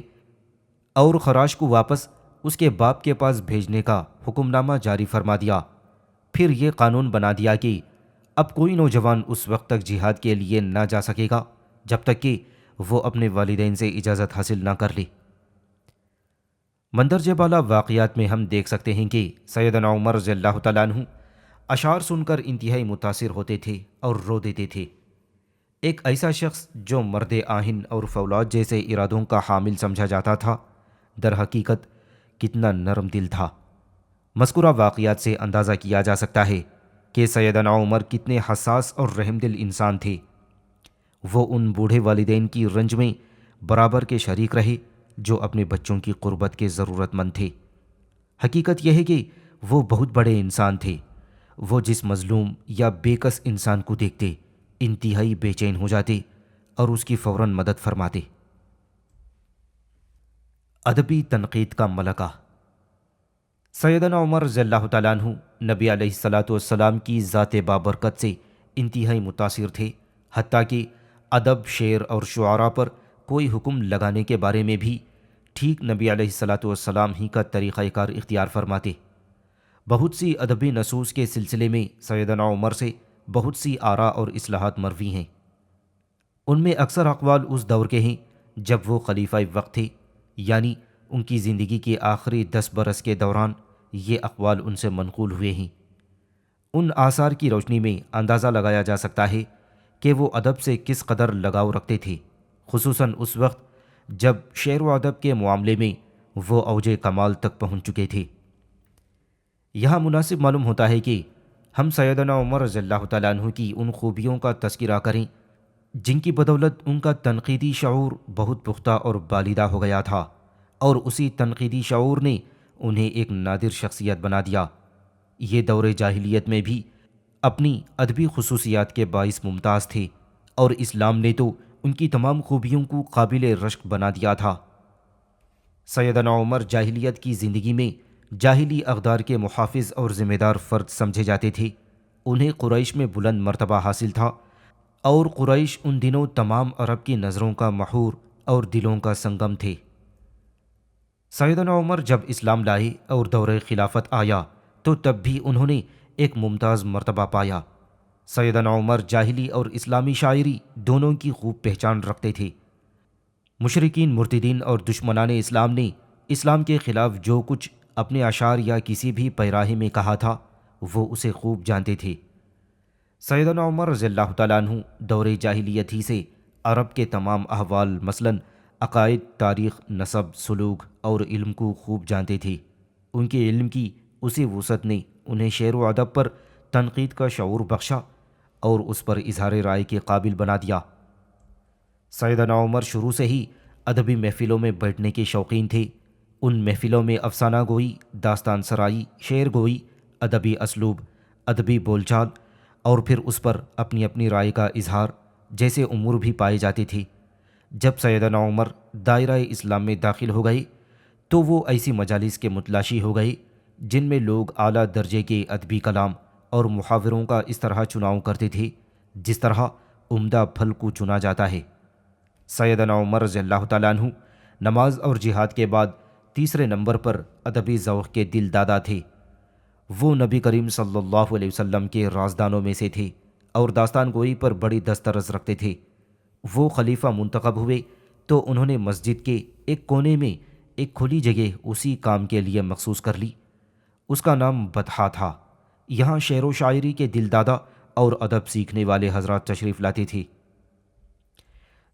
اور خراش کو واپس اس کے باپ کے پاس بھیجنے کا حکم نامہ جاری فرما دیا۔ پھر یہ قانون بنا دیا کہ اب کوئی نوجوان اس وقت تک جہاد کے لیے نہ جا سکے گا جب تک کہ وہ اپنے والدین سے اجازت حاصل نہ کر لے۔ مندرجہ بالا واقعات میں ہم دیکھ سکتے ہیں کہ سیدنا عمر رضی اللہ تعالیٰ عنہ اشعار سن کر انتہائی متاثر ہوتے تھے اور رو دیتے تھے۔ ایک ایسا شخص جو مرد آہن اور فولاد جیسے ارادوں کا حامل سمجھا جاتا تھا، در حقیقت کتنا نرم دل تھا۔ مذکورہ واقعات سے اندازہ کیا جا سکتا ہے کہ سیدنا عمر کتنے حساس اور رحم دل انسان تھے۔ وہ ان بوڑھے والدین کی رنج میں برابر کے شریک رہے جو اپنے بچوں کی قربت کے ضرورت مند تھے۔ حقیقت یہ ہے کہ وہ بہت بڑے انسان تھے۔ وہ جس مظلوم یا بے کس انسان کو دیکھتے انتہائی بے چین ہو جاتے اور اس کی فوراً مدد فرماتے۔ ادبی تنقید کا ملکہ سیدنا عمر رضی اللہ تعالیٰ عنہ نبی علیہ الصلاۃ والسلام کی ذات بابرکت سے انتہائی متاثر تھے، حتیٰ کہ ادب، شعر اور شعراء پر کوئی حکم لگانے کے بارے میں بھی ٹھیک نبی علیہ الصلاۃ والسلام ہی کا طریقہ کار اختیار فرماتے۔ بہت سی ادبی نصوص کے سلسلے میں سیدنا عمر سے بہت سی آراء اور اصلاحات مروی ہیں۔ ان میں اکثر اقوال اس دور کے ہیں جب وہ خلیفہ وقت تھے، یعنی ان کی زندگی کے آخری 10 برس کے دوران یہ اقوال ان سے منقول ہوئے ہیں۔ ان آثار کی روشنی میں اندازہ لگایا جا سکتا ہے کہ وہ ادب سے کس قدر لگاؤ رکھتے تھے، خصوصاً اس وقت جب شعر و ادب کے معاملے میں وہ اوج کمال تک پہنچ چکے تھے۔ یہاں مناسب معلوم ہوتا ہے کہ ہم سیدنا عمر رضی اللہ تعالیٰ عنہ کی ان خوبیوں کا تذکرہ کریں جن کی بدولت ان کا تنقیدی شعور بہت پختہ اور بالیدہ ہو گیا تھا، اور اسی تنقیدی شعور نے انہیں ایک نادر شخصیت بنا دیا۔ یہ دور جاہلیت میں بھی اپنی ادبی خصوصیات کے باعث ممتاز تھے، اور اسلام نے تو ان کی تمام خوبیوں کو قابل رشک بنا دیا تھا۔ سیدنا عمر جاہلیت کی زندگی میں جاہلی اقدار کے محافظ اور ذمہ دار فرد سمجھے جاتے تھے۔ انہیں قریش میں بلند مرتبہ حاصل تھا، اور قریش ان دنوں تمام عرب کی نظروں کا محور اور دلوں کا سنگم تھے۔ سیدنا عمر جب اسلام لائے اور دور خلافت آیا تو تب بھی انہوں نے ایک ممتاز مرتبہ پایا۔ سیدنا عمر جاہلی اور اسلامی شاعری دونوں کی خوب پہچان رکھتے تھے۔ مشرکین، مرتدین اور دشمنان اسلام نے اسلام کے خلاف جو کچھ اپنے اشعار یا کسی بھی پیراہے میں کہا تھا وہ اسے خوب جانتے تھے۔ سیدنا عمر رضی اللہ تعالیٰ عنہ دور جاہلیت ہی سے عرب کے تمام احوال، مثلاً عقائد، تاریخ، نسب، سلوک اور علم کو خوب جانتے تھے۔ ان کے علم کی اسی وسعت نے انہیں شعر و ادب پر تنقید کا شعور بخشا اور اس پر اظہار رائے کے قابل بنا دیا۔ سیدنا عمر شروع سے ہی ادبی محفلوں میں بیٹھنے کے شوقین تھے۔ ان محفلوں میں افسانہ گوئی، داستان سرائی، شعر گوئی، ادبی اسلوب، ادبی بول چال اور پھر اس پر اپنی اپنی رائے کا اظہار جیسے امور بھی پائے جاتے تھے۔ جب سیدنا عمر دائرہ اسلام میں داخل ہو گئے تو وہ ایسی مجالس کے متلاشی ہو گئے جن میں لوگ اعلیٰ درجے کے ادبی کلام اور محاوروں کا اس طرح چناؤ کرتے تھے جس طرح عمدہ پھل کو چنا جاتا ہے۔ سیدنا عمر رضی اللہ تعالیٰ عنہ نماز اور جہاد کے بعد تیسرے نمبر پر ادبی ذوق کے دل دادا تھے۔ وہ نبی کریم صلی اللہ علیہ وسلم کے رازدانوں میں سے تھے اور داستان گوئی پر بڑی دسترس رکھتے تھے۔ وہ خلیفہ منتخب ہوئے تو انہوں نے مسجد کے ایک کونے میں ایک کھلی جگہ اسی کام کے لیے مخصوص کر لی۔ اس کا نام بطحہ تھا۔ یہاں شعر و شاعری کے دل دادا اور ادب سیکھنے والے حضرات تشریف لاتے تھے۔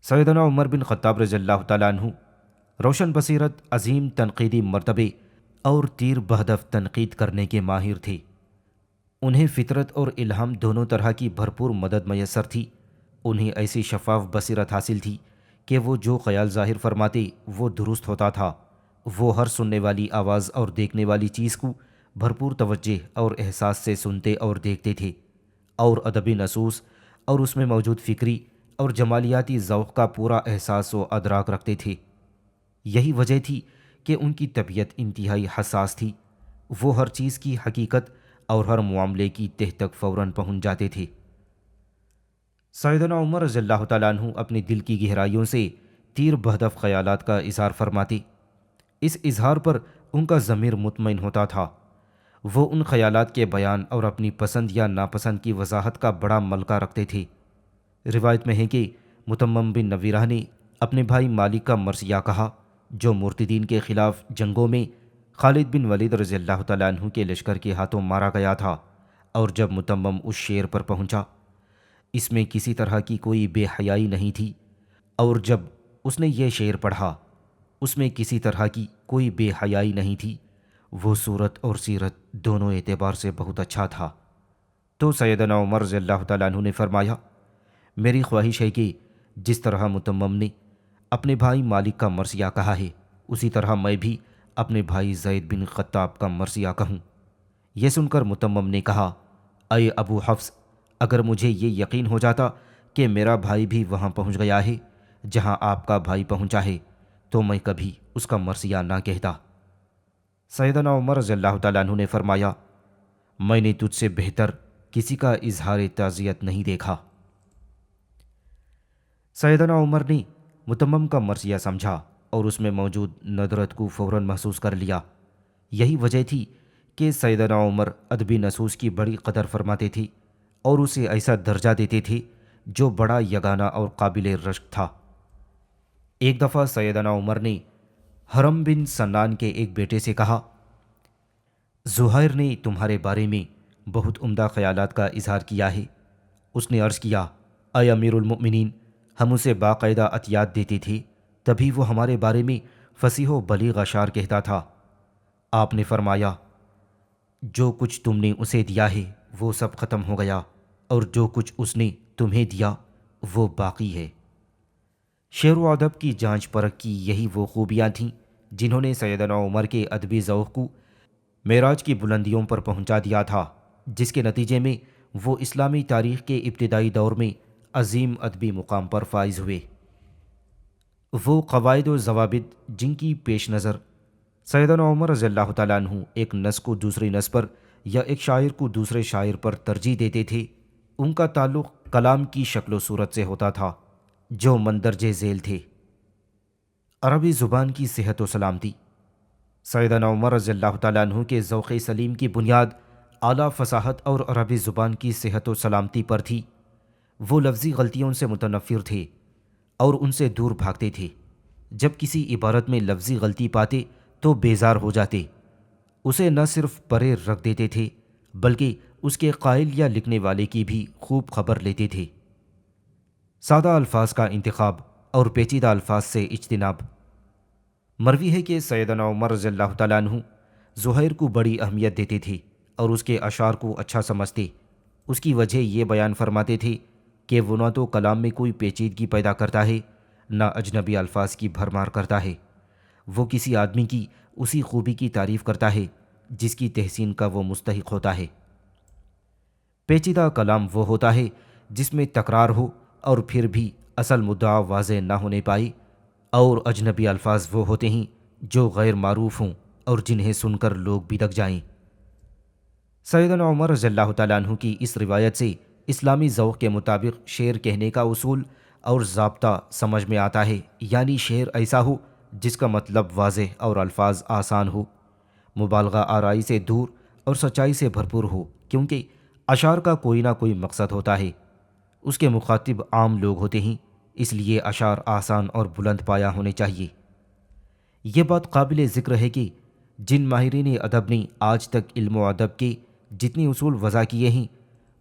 سیدنا عمر بن خطاب رضی اللہ تعالیٰ عنہ روشن بصیرت، عظیم تنقیدی مرتبے اور تیر بہدف تنقید کرنے کے ماہر تھے۔ انہیں فطرت اور الہام دونوں طرح کی بھرپور مدد میسر تھی۔ انہیں ایسی شفاف بصیرت حاصل تھی کہ وہ جو خیال ظاہر فرماتے وہ درست ہوتا تھا۔ وہ ہر سننے والی آواز اور دیکھنے والی چیز کو بھرپور توجہ اور احساس سے سنتے اور دیکھتے تھے، اور ادبی نصوص اور اس میں موجود فکری اور جمالیاتی ذوق کا پورا احساس و ادراک رکھتے تھے۔ یہی وجہ تھی کہ ان کی طبیعت انتہائی حساس تھی۔ وہ ہر چیز کی حقیقت اور ہر معاملے کی تہ تک فوراً پہنچ جاتے تھے۔ سیدنا عمر رضی اللہ تعالیٰ عنہ اپنی دل کی گہرائیوں سے تیر بہدف خیالات کا اظہار فرماتے۔ اس اظہار پر ان کا ضمیر مطمئن ہوتا تھا۔ وہ ان خیالات کے بیان اور اپنی پسند یا ناپسند کی وضاحت کا بڑا ملکہ رکھتے تھے۔ روایت میں ہے کہ متمم بن نویرہ نے اپنے بھائی مالک کا مرثیہ کہا، جو مرتدین کے خلاف جنگوں میں خالد بن ولید رضی اللہ تعالیٰ عنہ کے لشکر کے ہاتھوں مارا گیا تھا۔ اور جب متمم اس شعر پر پہنچا، اس میں کسی طرح کی کوئی بے حیائی نہیں تھی، اور جب اس نے یہ شعر پڑھا، اس میں کسی طرح کی کوئی بے حیائی نہیں تھی، وہ صورت اور سیرت دونوں اعتبار سے بہت اچھا تھا۔ تو سیدنا عمر رضی اللہ تعالیٰ عنہ نے فرمایا، میری خواہش ہے کہ جس طرح متمم نے اپنے بھائی مالک کا مرثیہ کہا ہے، اسی طرح میں بھی اپنے بھائی زید بن خطاب کا مرثیہ کہوں۔ یہ سن کر متمم نے کہا، اے ابو حفص، اگر مجھے یہ یقین ہو جاتا کہ میرا بھائی بھی وہاں پہنچ گیا ہے جہاں آپ کا بھائی پہنچا ہے تو میں کبھی اس کا مرثیہ نہ کہتا۔ سیدنا عمر رضی اللہ تعالیٰ عنہ نے فرمایا، میں نے تجھ سے بہتر کسی کا اظہار تعزیت نہیں دیکھا۔ سیدنا عمر نے متمم کا مرثیہ سمجھا اور اس میں موجود ندرت کو فوراً محسوس کر لیا۔ یہی وجہ تھی کہ سیدنا عمر ادبی نصوص کی بڑی قدر فرماتے تھے اور اسے ایسا درجہ دیتے تھے جو بڑا یگانہ اور قابل رشک تھا۔ ایک دفعہ سیدنا عمر نے حرم بن سنان کے ایک بیٹے سے کہا، زہیر نے تمہارے بارے میں بہت عمدہ خیالات کا اظہار کیا ہے۔ اس نے عرض کیا، اے امیر المؤمنین، ہم اسے باقاعدہ عطیات دیتے تھے، تبھی وہ ہمارے بارے میں فصیح و بلیغ اشعار کہتا تھا۔ آپ نے فرمایا، جو کچھ تم نے اسے دیا ہے وہ سب ختم ہو گیا، اور جو کچھ اس نے تمہیں دیا وہ باقی ہے۔ شعر و ادب کی جانچ پرکھ کی یہی وہ خوبیاں تھیں جنہوں نے سیدنا عمر کے ادبی ذوق کو معراج کی بلندیوں پر پہنچا دیا تھا، جس کے نتیجے میں وہ اسلامی تاریخ کے ابتدائی دور میں عظیم ادبی مقام پر فائز ہوئے۔ وہ قواعد و ضوابط جن کی پیش نظر سیدنا عمر رضی اللہ تعالیٰ عنہ ایک نص کو دوسری نص پر یا ایک شاعر کو دوسرے شاعر پر ترجیح دیتے تھے، ان کا تعلق کلام کی شکل و صورت سے ہوتا تھا جو مندرجہ ذیل تھے۔ عربی زبان کی صحت و سلامتی۔ سیدنا عمر رضی اللہ تعالیٰ عنہ کے ذوق سلیم کی بنیاد اعلیٰ فصاحت اور عربی زبان کی صحت و سلامتی پر تھی۔ وہ لفظی غلطیوں سے متنفر تھے اور ان سے دور بھاگتے تھے۔ جب کسی عبارت میں لفظی غلطی پاتے تو بیزار ہو جاتے، اسے نہ صرف پرے رکھ دیتے تھے بلکہ اس کے قائل یا لکھنے والے کی بھی خوب خبر لیتے تھے۔ سادہ الفاظ کا انتخاب اور پیچیدہ الفاظ سے اجتناب۔ مروی ہے کہ سیدنا عمر رضی اللہ تعالیٰ عنہ زہیر کو بڑی اہمیت دیتے تھے اور اس کے اشعار کو اچھا سمجھتے۔ اس کی وجہ یہ بیان فرماتے تھے کہ وہ نہ تو کلام میں کوئی پیچیدگی پیدا کرتا ہے، نہ اجنبی الفاظ کی بھرمار کرتا ہے۔ وہ کسی آدمی کی اسی خوبی کی تعریف کرتا ہے جس کی تحسین کا وہ مستحق ہوتا ہے۔ پیچیدہ کلام وہ ہوتا ہے جس میں تکرار ہو اور پھر بھی اصل مدعا واضح نہ ہونے پائے، اور اجنبی الفاظ وہ ہوتے ہیں جو غیر معروف ہوں اور جنہیں سن کر لوگ بدک جائیں۔ سیدنا عمر رضی اللہ تعالیٰ عنہ کی اس روایت سے اسلامی ذوق کے مطابق شعر کہنے کا اصول اور ضابطہ سمجھ میں آتا ہے، یعنی شعر ایسا ہو جس کا مطلب واضح اور الفاظ آسان ہو، مبالغہ آرائی سے دور اور سچائی سے بھرپور ہو، کیونکہ اشعار کا کوئی نہ کوئی مقصد ہوتا ہے۔ اس کے مخاطب عام لوگ ہوتے ہیں، اس لیے اشعار آسان اور بلند پایا ہونے چاہیے۔ یہ بات قابل ذکر ہے کہ جن ماہرین ادب نے آج تک علم و ادب کے جتنے اصول وضع کیے ہیں،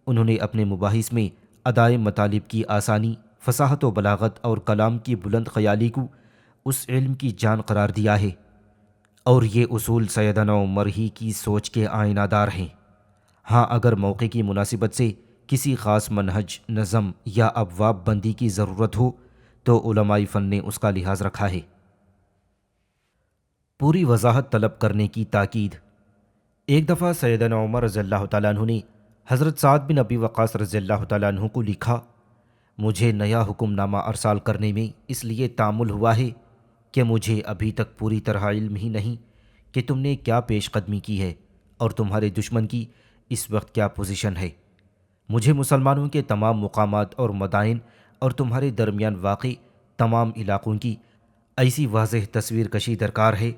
انہوں نے اپنے مباحث میں ادائے مطالب کی آسانی، فصاحت و بلاغت اور کلام کی بلند خیالی کو اس علم کی جان قرار دیا ہے، اور یہ اصول سیدنا عمر ہی کی سوچ کے آئینہ دار ہیں۔ ہاں، اگر موقع کی مناسبت سے کسی خاص منہج، نظم یا ابواب بندی کی ضرورت ہو تو علماء فن نے اس کا لحاظ رکھا ہے۔ پوری وضاحت طلب کرنے کی تاکید۔ ایک دفعہ سیدنا عمر رضی اللہ تعالیٰ عنہ نے حضرت سعد بن ابی وقاص رضی اللہ تعالیٰ عنہ کو لکھا، مجھے نیا حکم نامہ ارسال کرنے میں اس لیے تعامل ہوا ہے کہ مجھے ابھی تک پوری طرح علم ہی نہیں کہ تم نے کیا پیش قدمی کی ہے اور تمہارے دشمن کی اس وقت کیا پوزیشن ہے۔ مجھے مسلمانوں کے تمام مقامات اور مدائن اور تمہارے درمیان واقع تمام علاقوں کی ایسی واضح تصویر کشی درکار ہے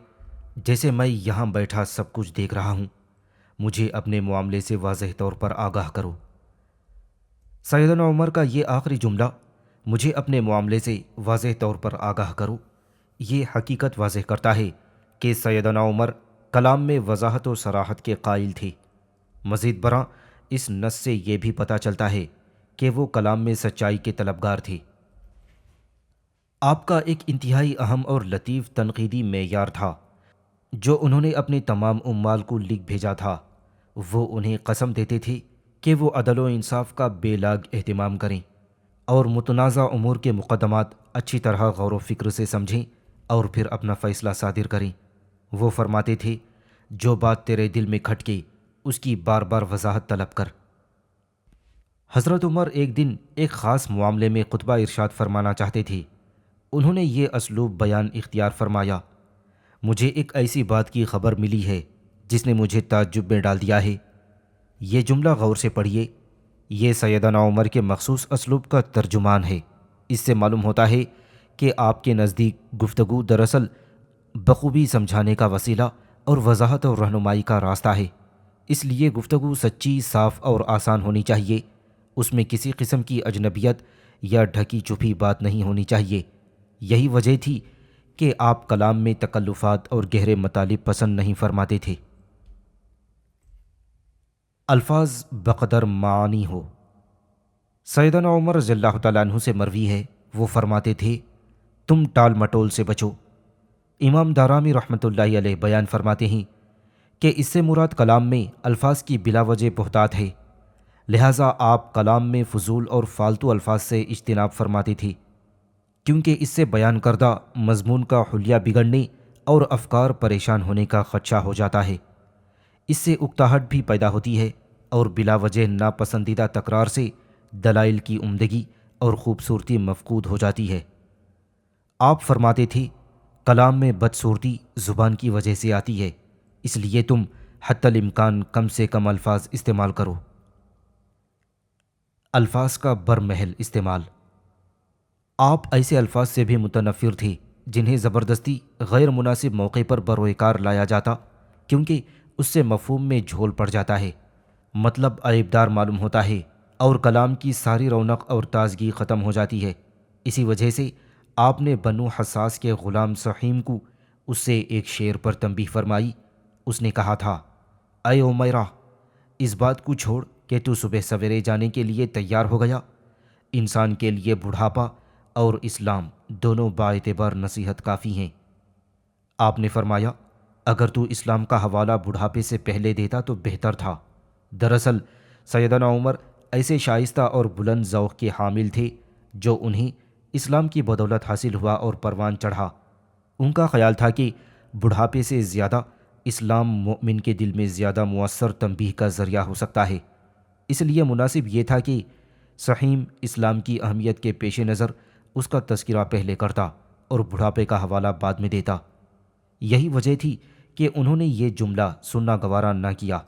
جیسے میں یہاں بیٹھا سب کچھ دیکھ رہا ہوں۔ مجھے اپنے معاملے سے واضح طور پر آگاہ کرو۔ سیدنا عمر کا یہ آخری جملہ، مجھے اپنے معاملے سے واضح طور پر آگاہ کرو، یہ حقیقت واضح کرتا ہے کہ سیدنا عمر کلام میں وضاحت و صراحت کے قائل تھے۔ مزید برآں اس نص سے یہ بھی پتہ چلتا ہے کہ وہ کلام میں سچائی کے طلبگار تھے۔ آپ کا ایک انتہائی اہم اور لطیف تنقیدی معیار تھا جو انہوں نے اپنے تمام عمال کو لکھ بھیجا تھا۔ وہ انہیں قسم دیتے تھے کہ وہ عدل و انصاف کا بے لاگ اہتمام کریں اور متنازع امور کے مقدمات اچھی طرح غور و فکر سے سمجھیں اور پھر اپنا فیصلہ صادر کریں۔ وہ فرماتے تھے، جو بات تیرے دل میں کھٹکے اس کی بار بار وضاحت طلب کر۔ حضرت عمر ایک دن ایک خاص معاملے میں خطبہ ارشاد فرمانا چاہتے تھے۔ انہوں نے یہ اسلوب بیان اختیار فرمایا، مجھے ایک ایسی بات کی خبر ملی ہے جس نے مجھے تعجب میں ڈال دیا ہے۔ یہ جملہ غور سے پڑھیے، یہ سیدنا عمر کے مخصوص اسلوب کا ترجمان ہے۔ اس سے معلوم ہوتا ہے کہ آپ کے نزدیک گفتگو دراصل بخوبی سمجھانے کا وسیلہ اور وضاحت اور رہنمائی کا راستہ ہے۔ اس لیے گفتگو سچی، صاف اور آسان ہونی چاہیے۔ اس میں کسی قسم کی اجنبیت یا ڈھکی چھپی بات نہیں ہونی چاہیے۔ یہی وجہ تھی کہ آپ کلام میں تکلفات اور گہرے مطالب پسند نہیں فرماتے تھے۔ الفاظ بقدر معانی ہو۔ سیدنا عمر رضی اللہ تعالیٰ عنہ سے مروی ہے، وہ فرماتے تھے، تم ٹال مٹول سے بچو۔ امام دارمی رحمۃ اللہ علیہ بیان فرماتے ہیں کہ اس سے مراد کلام میں الفاظ کی بلا وجہ بہتات ہے، لہٰذا آپ کلام میں فضول اور فالتو الفاظ سے اجتناب فرماتے تھے، کیونکہ اس سے بیان کردہ مضمون کا حلیہ بگڑنے اور افکار پریشان ہونے کا خدشہ ہو جاتا ہے۔ اس سے اکتاہٹ بھی پیدا ہوتی ہے اور بلا وجہ ناپسندیدہ تکرار سے دلائل کی عمدگی اور خوبصورتی مفقود ہو جاتی ہے۔ آپ فرماتے تھے، کلام میں بدصورتی زبان کی وجہ سے آتی ہے، اس لیے تم حتی الامکان کم سے کم الفاظ استعمال کرو۔ الفاظ کا برمحل استعمال۔ آپ ایسے الفاظ سے بھی متنفر تھے جنہیں زبردستی غیر مناسب موقع پر بروئے کار لایا جاتا، کیونکہ اس سے مفہوم میں جھول پڑ جاتا ہے، مطلب عیبدار معلوم ہوتا ہے اور کلام کی ساری رونق اور تازگی ختم ہو جاتی ہے۔ اسی وجہ سے آپ نے بنو حساس کے غلام سحیم کو اس سے ایک شعر پر تنبیہ فرمائی۔ اس نے کہا تھا، اے عمیرہ، اس بات کو چھوڑ کہ تو صبح سویرے جانے کے لیے تیار ہو گیا۔ انسان کے لیے بڑھاپا اور اسلام دونوں باعتبار نصیحت کافی ہیں۔ آپ نے فرمایا، اگر تو اسلام کا حوالہ بڑھاپے سے پہلے دیتا تو بہتر تھا۔ دراصل سیدنا عمر ایسے شائستہ اور بلند ذوق کے حامل تھے جو انہیں اسلام کی بدولت حاصل ہوا اور پروان چڑھا۔ ان کا خیال تھا کہ بڑھاپے سے زیادہ اسلام مومن کے دل میں زیادہ مؤثر تنبیہ کا ذریعہ ہو سکتا ہے۔ اس لیے مناسب یہ تھا کہ سحیم اسلام کی اہمیت کے پیش نظر اس کا تذکرہ پہلے کرتا اور بڑھاپے کا حوالہ بعد میں دیتا۔ یہی وجہ تھی کہ انہوں نے یہ جملہ سننا گوارا نہ کیا۔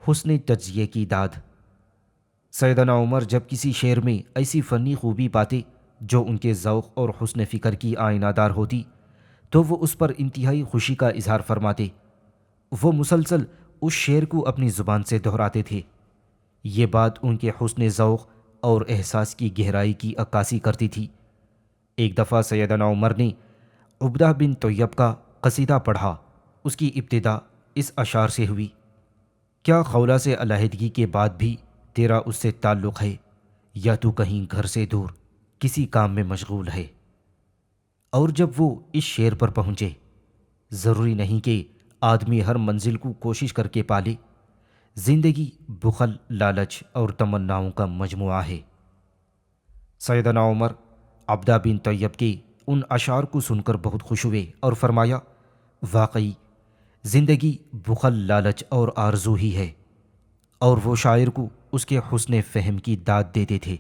حسن تجزیے کی داد۔ سیدنا عمر جب کسی شعر میں ایسی فنی خوبی پاتے جو ان کے ذوق اور حسن فکر کی آئینہ دار ہوتی تو وہ اس پر انتہائی خوشی کا اظہار فرماتے۔ وہ مسلسل اس شعر کو اپنی زبان سے دہراتے تھے۔ یہ بات ان کے حسن ذوق اور احساس کی گہرائی کی عکاسی کرتی تھی۔ ایک دفعہ سیدنا عمر نے عبدہ بن طیب کا قصیدہ پڑھا۔ اس کی ابتدا اس اشعار سے ہوئی: کیا خولہ سے علیحدگی کے بعد بھی تیرا اس سے تعلق ہے، یا تو کہیں گھر سے دور کسی کام میں مشغول ہے؟ اور جب وہ اس شعر پر پہنچے: ضروری نہیں کہ آدمی ہر منزل کو کوشش کر کے پالے، زندگی بخل، لالچ اور تمناؤں کا مجموعہ ہے۔ سیدنا عمر عبدہ بن طیب کے ان اشعار کو سن کر بہت خوش ہوئے اور فرمایا: واقعی زندگی بخل، لالچ اور آرزو ہی ہے۔ اور وہ شاعر کو اس کے حسن فہم کی داد دیتے تھے۔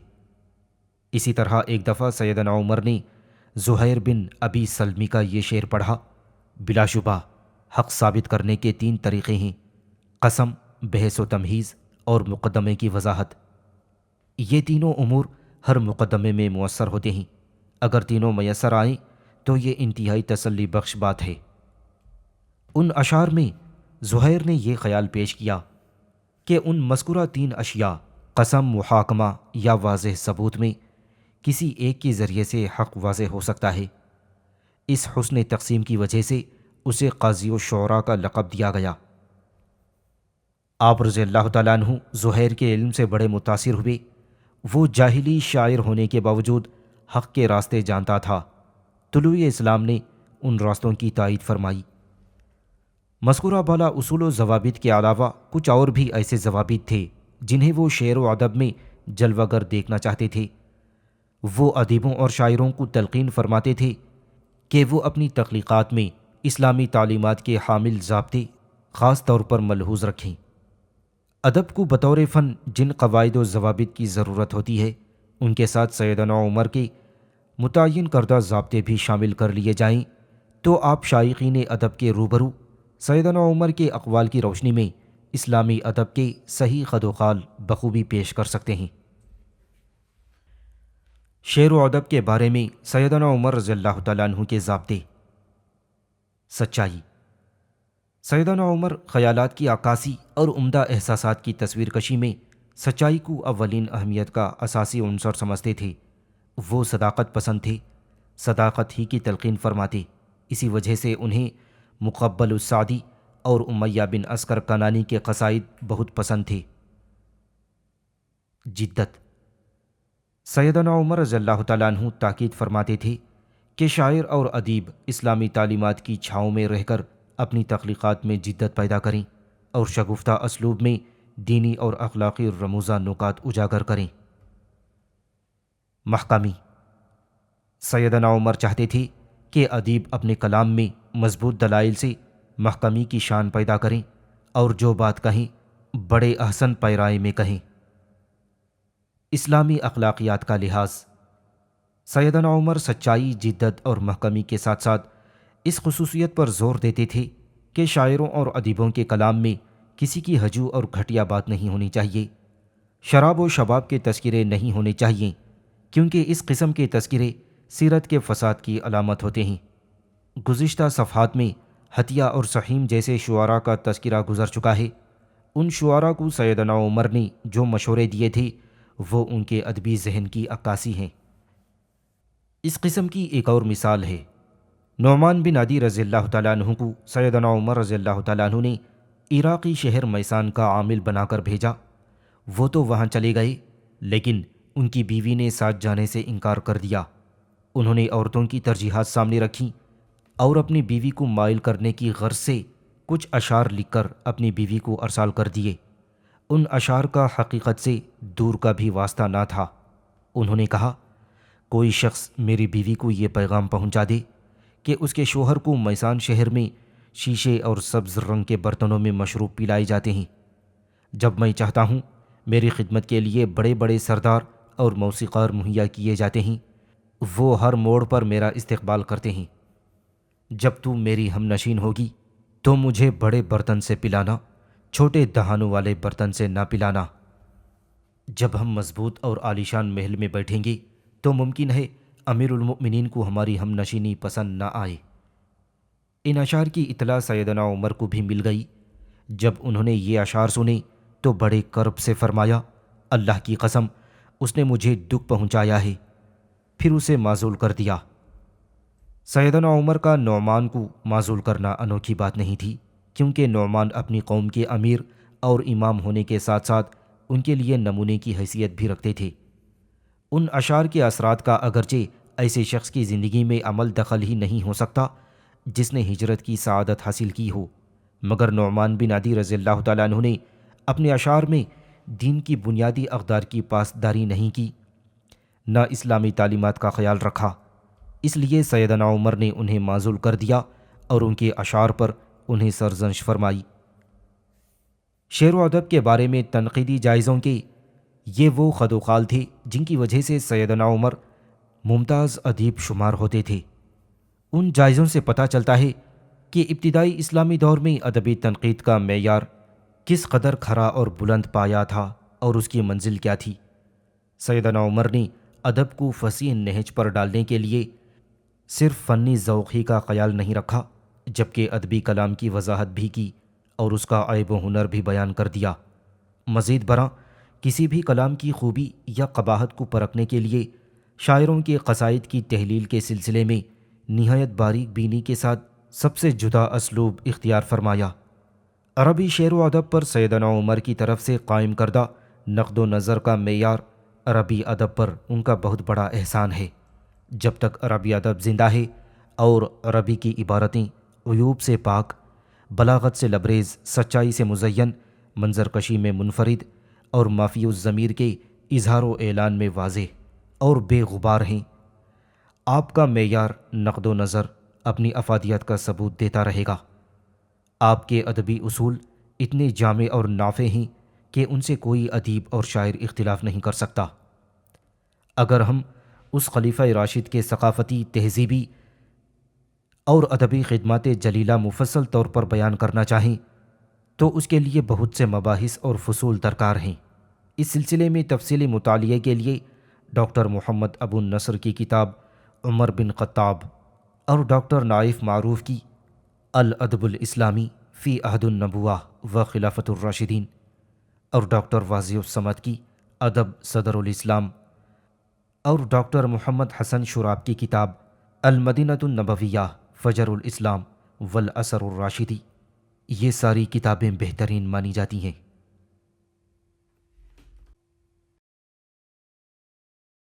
اسی طرح ایک دفعہ سیدنا عمر نے زہیر بن ابی سلمی کا یہ شعر پڑھا: بلا شبہ حق ثابت کرنے کے 3 طریقے ہیں: قسم، بحث و تمہیز اور مقدمے کی وضاحت۔ یہ تینوں امور ہر مقدمے میں مؤثر ہوتے ہیں۔ اگر تینوں میسر آئیں تو یہ انتہائی تسلی بخش بات ہے۔ ان اشعار میں زہیر نے یہ خیال پیش کیا کہ ان مذکورہ 3 اشیاء قسم، محاکمہ یا واضح ثبوت میں کسی ایک کے ذریعے سے حق واضح ہو سکتا ہے۔ اس حسن تقسیم کی وجہ سے اسے قاضی و شعراء کا لقب دیا گیا۔ آپ رضی اللہ تعالیٰ عنہ زہیر کے علم سے بڑے متاثر ہوئے۔ وہ جاہلی شاعر ہونے کے باوجود حق کے راستے جانتا تھا۔ طلوع اسلام نے ان راستوں کی تائید فرمائی۔ مذکورہ بالا اصول و ضوابط کے علاوہ کچھ اور بھی ایسے ضوابط تھے جنہیں وہ شعر و ادب میں جلوہ گر دیکھنا چاہتے تھے۔ وہ ادیبوں اور شاعروں کو تلقین فرماتے تھے کہ وہ اپنی تخلیقات میں اسلامی تعلیمات کے حامل ضابطے خاص طور پر ملحوظ رکھیں۔ ادب کو بطور فن جن قواعد و ضوابط کی ضرورت ہوتی ہے، ان کے ساتھ سیدنا عمر کے متعین کردہ ضابطے بھی شامل کر لیے جائیں تو آپ شائقین ادب کے روبرو سیدنا عمر کے اقوال کی روشنی میں اسلامی ادب کے صحیح خد و خال بخوبی پیش کر سکتے ہیں۔ شعر و ادب کے بارے میں سیدنا عمر رضی اللہ تعالیٰ عنہ کے ضابطے: سچائی۔ سیدنا عمر خیالات کی عکاسی اور عمدہ احساسات کی تصویر کشی میں سچائی کو اولین اہمیت کا اساسی عنصر سمجھتے تھے۔ وہ صداقت پسند تھے، صداقت ہی کی تلقین فرماتے۔ اسی وجہ سے انہیں مقبل السعدی اور امیہ بن عسکر کنانی کے قصائد بہت پسند تھے۔ جدت۔ سیدنا عمر رضی اللہ تعالیٰ عنہ تاکید فرماتے تھے کہ شاعر اور ادیب اسلامی تعلیمات کی چھاؤں میں رہ کر اپنی تخلیقات میں جدت پیدا کریں اور شگفتہ اسلوب میں دینی اور اخلاقی رموزہ نکات اجاگر کریں۔ محکمی۔ سیدنا عمر چاہتے تھے کہ ادیب اپنے کلام میں مضبوط دلائل سے محکمی کی شان پیدا کریں اور جو بات کہیں بڑے احسن پیرائے میں کہیں۔ اسلامی اخلاقیات کا لحاظ۔ سیدنا عمر سچائی، جدت اور محکمی کے ساتھ ساتھ اس خصوصیت پر زور دیتے تھے کہ شاعروں اور ادیبوں کے کلام میں کسی کی ہجو اور گھٹیا بات نہیں ہونی چاہیے۔ شراب و شباب کے تذکرے نہیں ہونے چاہیے، کیونکہ اس قسم کے تذکرے سیرت کے فساد کی علامت ہوتے ہیں۔ گزشتہ صفحات میں حتیہ اور سحیم جیسے شعراء کا تذکرہ گزر چکا ہے۔ ان شعراء کو سیدنا عمر نے جو مشورے دیے تھے وہ ان کے ادبی ذہن کی عکاسی ہیں۔ اس قسم کی ایک اور مثال ہے۔ نعمان بن عدی رضی اللہ تعالیٰ عنہ کو سیدنا عمر رضی اللہ تعالیٰ عنہ نے عراقی شہر میسان کا عامل بنا کر بھیجا۔ وہ تو وہاں چلے گئے، لیکن ان کی بیوی نے ساتھ جانے سے انکار کر دیا۔ انہوں نے عورتوں کی ترجیحات سامنے رکھیں اور اپنی بیوی کو مائل کرنے کی غرض سے کچھ اشعار لکھ کر اپنی بیوی کو ارسال کر دیے۔ ان اشعار کا حقیقت سے دور کا بھی واسطہ نہ تھا۔ انہوں نے کہا، کوئی شخص میری بیوی کو یہ پیغام پہنچا دے کہ اس کے شوہر کو میسان شہر میں شیشے اور سبز رنگ کے برتنوں میں مشروب پلائے جاتے ہیں۔ جب میں چاہتا ہوں میری خدمت کے لیے بڑے بڑے سردار اور موسیقار مہیا کیے جاتے ہیں، وہ ہر موڑ پر میرا استقبال کرتے ہیں۔ جب تو میری ہم نشین ہوگی تو مجھے بڑے برتن سے پلانا، چھوٹے دہانوں والے برتن سے نہ پلانا۔ جب ہم مضبوط اور عالیشان محل میں بیٹھیں گے تو ممکن ہے امیر المؤمنین کو ہماری ہم نشینی پسند نہ آئے۔ ان اشعار کی اطلاع سیدنا عمر کو بھی مل گئی۔ جب انہوں نے یہ اشعار سنے تو بڑے کرب سے فرمایا، اللہ کی قسم، اس نے مجھے دکھ پہنچایا ہے، پھر اسے معزول کر دیا۔ سیدنا عمر کا نعمان کو معزول کرنا انوکھی بات نہیں تھی، کیونکہ نعمان اپنی قوم کے امیر اور امام ہونے کے ساتھ ساتھ ان کے لیے نمونے کی حیثیت بھی رکھتے تھے۔ ان اشعار کے اثرات کا اگرچہ ایسے شخص کی زندگی میں عمل دخل ہی نہیں ہو سکتا جس نے ہجرت کی سعادت حاصل کی ہو، مگر نعمان بن عدی رضی اللہ تعالیٰ عنہ نے اپنے اشعار میں دین کی بنیادی اقدار کی پاسداری نہیں کی، نہ اسلامی تعلیمات کا خیال رکھا۔ اس لیے سیدنا عمر نے انہیں معزول کر دیا اور ان کے اشعار پر انہیں سرزنش فرمائی۔ شعر و ادب کے بارے میں تنقیدی جائزوں کے یہ وہ خد و خال تھے جن کی وجہ سے سیدنا عمر ممتاز ادیب شمار ہوتے تھے۔ ان جائزوں سے پتہ چلتا ہے کہ ابتدائی اسلامی دور میں ادبی تنقید کا معیار کس قدر کھرا اور بلند پایا تھا اور اس کی منزل کیا تھی۔ سیدنا عمر نے ادب کو فصیح نہج پر ڈالنے کے لیے صرف فنی ذوق ہی کا خیال نہیں رکھا، جبکہ ادبی کلام کی وضاحت بھی کی اور اس کا عیب و ہنر بھی بیان کر دیا۔ مزید برآں کسی بھی کلام کی خوبی یا قباحت کو پرکھنے کے لیے شاعروں کے قصائد کی تحلیل کے سلسلے میں نہایت باریک بینی کے ساتھ سب سے جدا اسلوب اختیار فرمایا۔ عربی شعر و ادب پر سیدنا عمر کی طرف سے قائم کردہ نقد و نظر کا معیار عربی ادب پر ان کا بہت بڑا احسان ہے۔ جب تک عربی ادب زندہ ہے اور عربی کی عبارتیں عیوب سے پاک، بلاغت سے لبریز، سچائی سے مزین، منظر کشی میں منفرد اور مافی الضمیر کے اظہار و اعلان میں واضح اور بے غبار ہیں، آپ کا معیار نقد و نظر اپنی افادیت کا ثبوت دیتا رہے گا۔ آپ کے ادبی اصول اتنے جامع اور نافع ہیں کہ ان سے کوئی ادیب اور شاعر اختلاف نہیں کر سکتا۔ اگر ہم اس خلیفہ راشد کے ثقافتی، تہذیبی اور ادبی خدمات جلیلہ مفصل طور پر بیان کرنا چاہیں تو اس کے لیے بہت سے مباحث اور فصول درکار ہیں۔ اس سلسلے میں تفصیلی مطالعے کے لیے ڈاکٹر محمد ابو النصر کی کتاب عمر بن خطاب اور ڈاکٹر نائف معروف کی الادب الاسلامی فی عہد النبوہ و خلافت الراشدین اور ڈاکٹر واضح الصمد کی ادب صدر الاسلام اور ڈاکٹر محمد حسن شراب کی کتاب المدینۃ النبویہ فجر الاسلام والعصر الراشدی، یہ ساری کتابیں بہترین مانی جاتی ہیں۔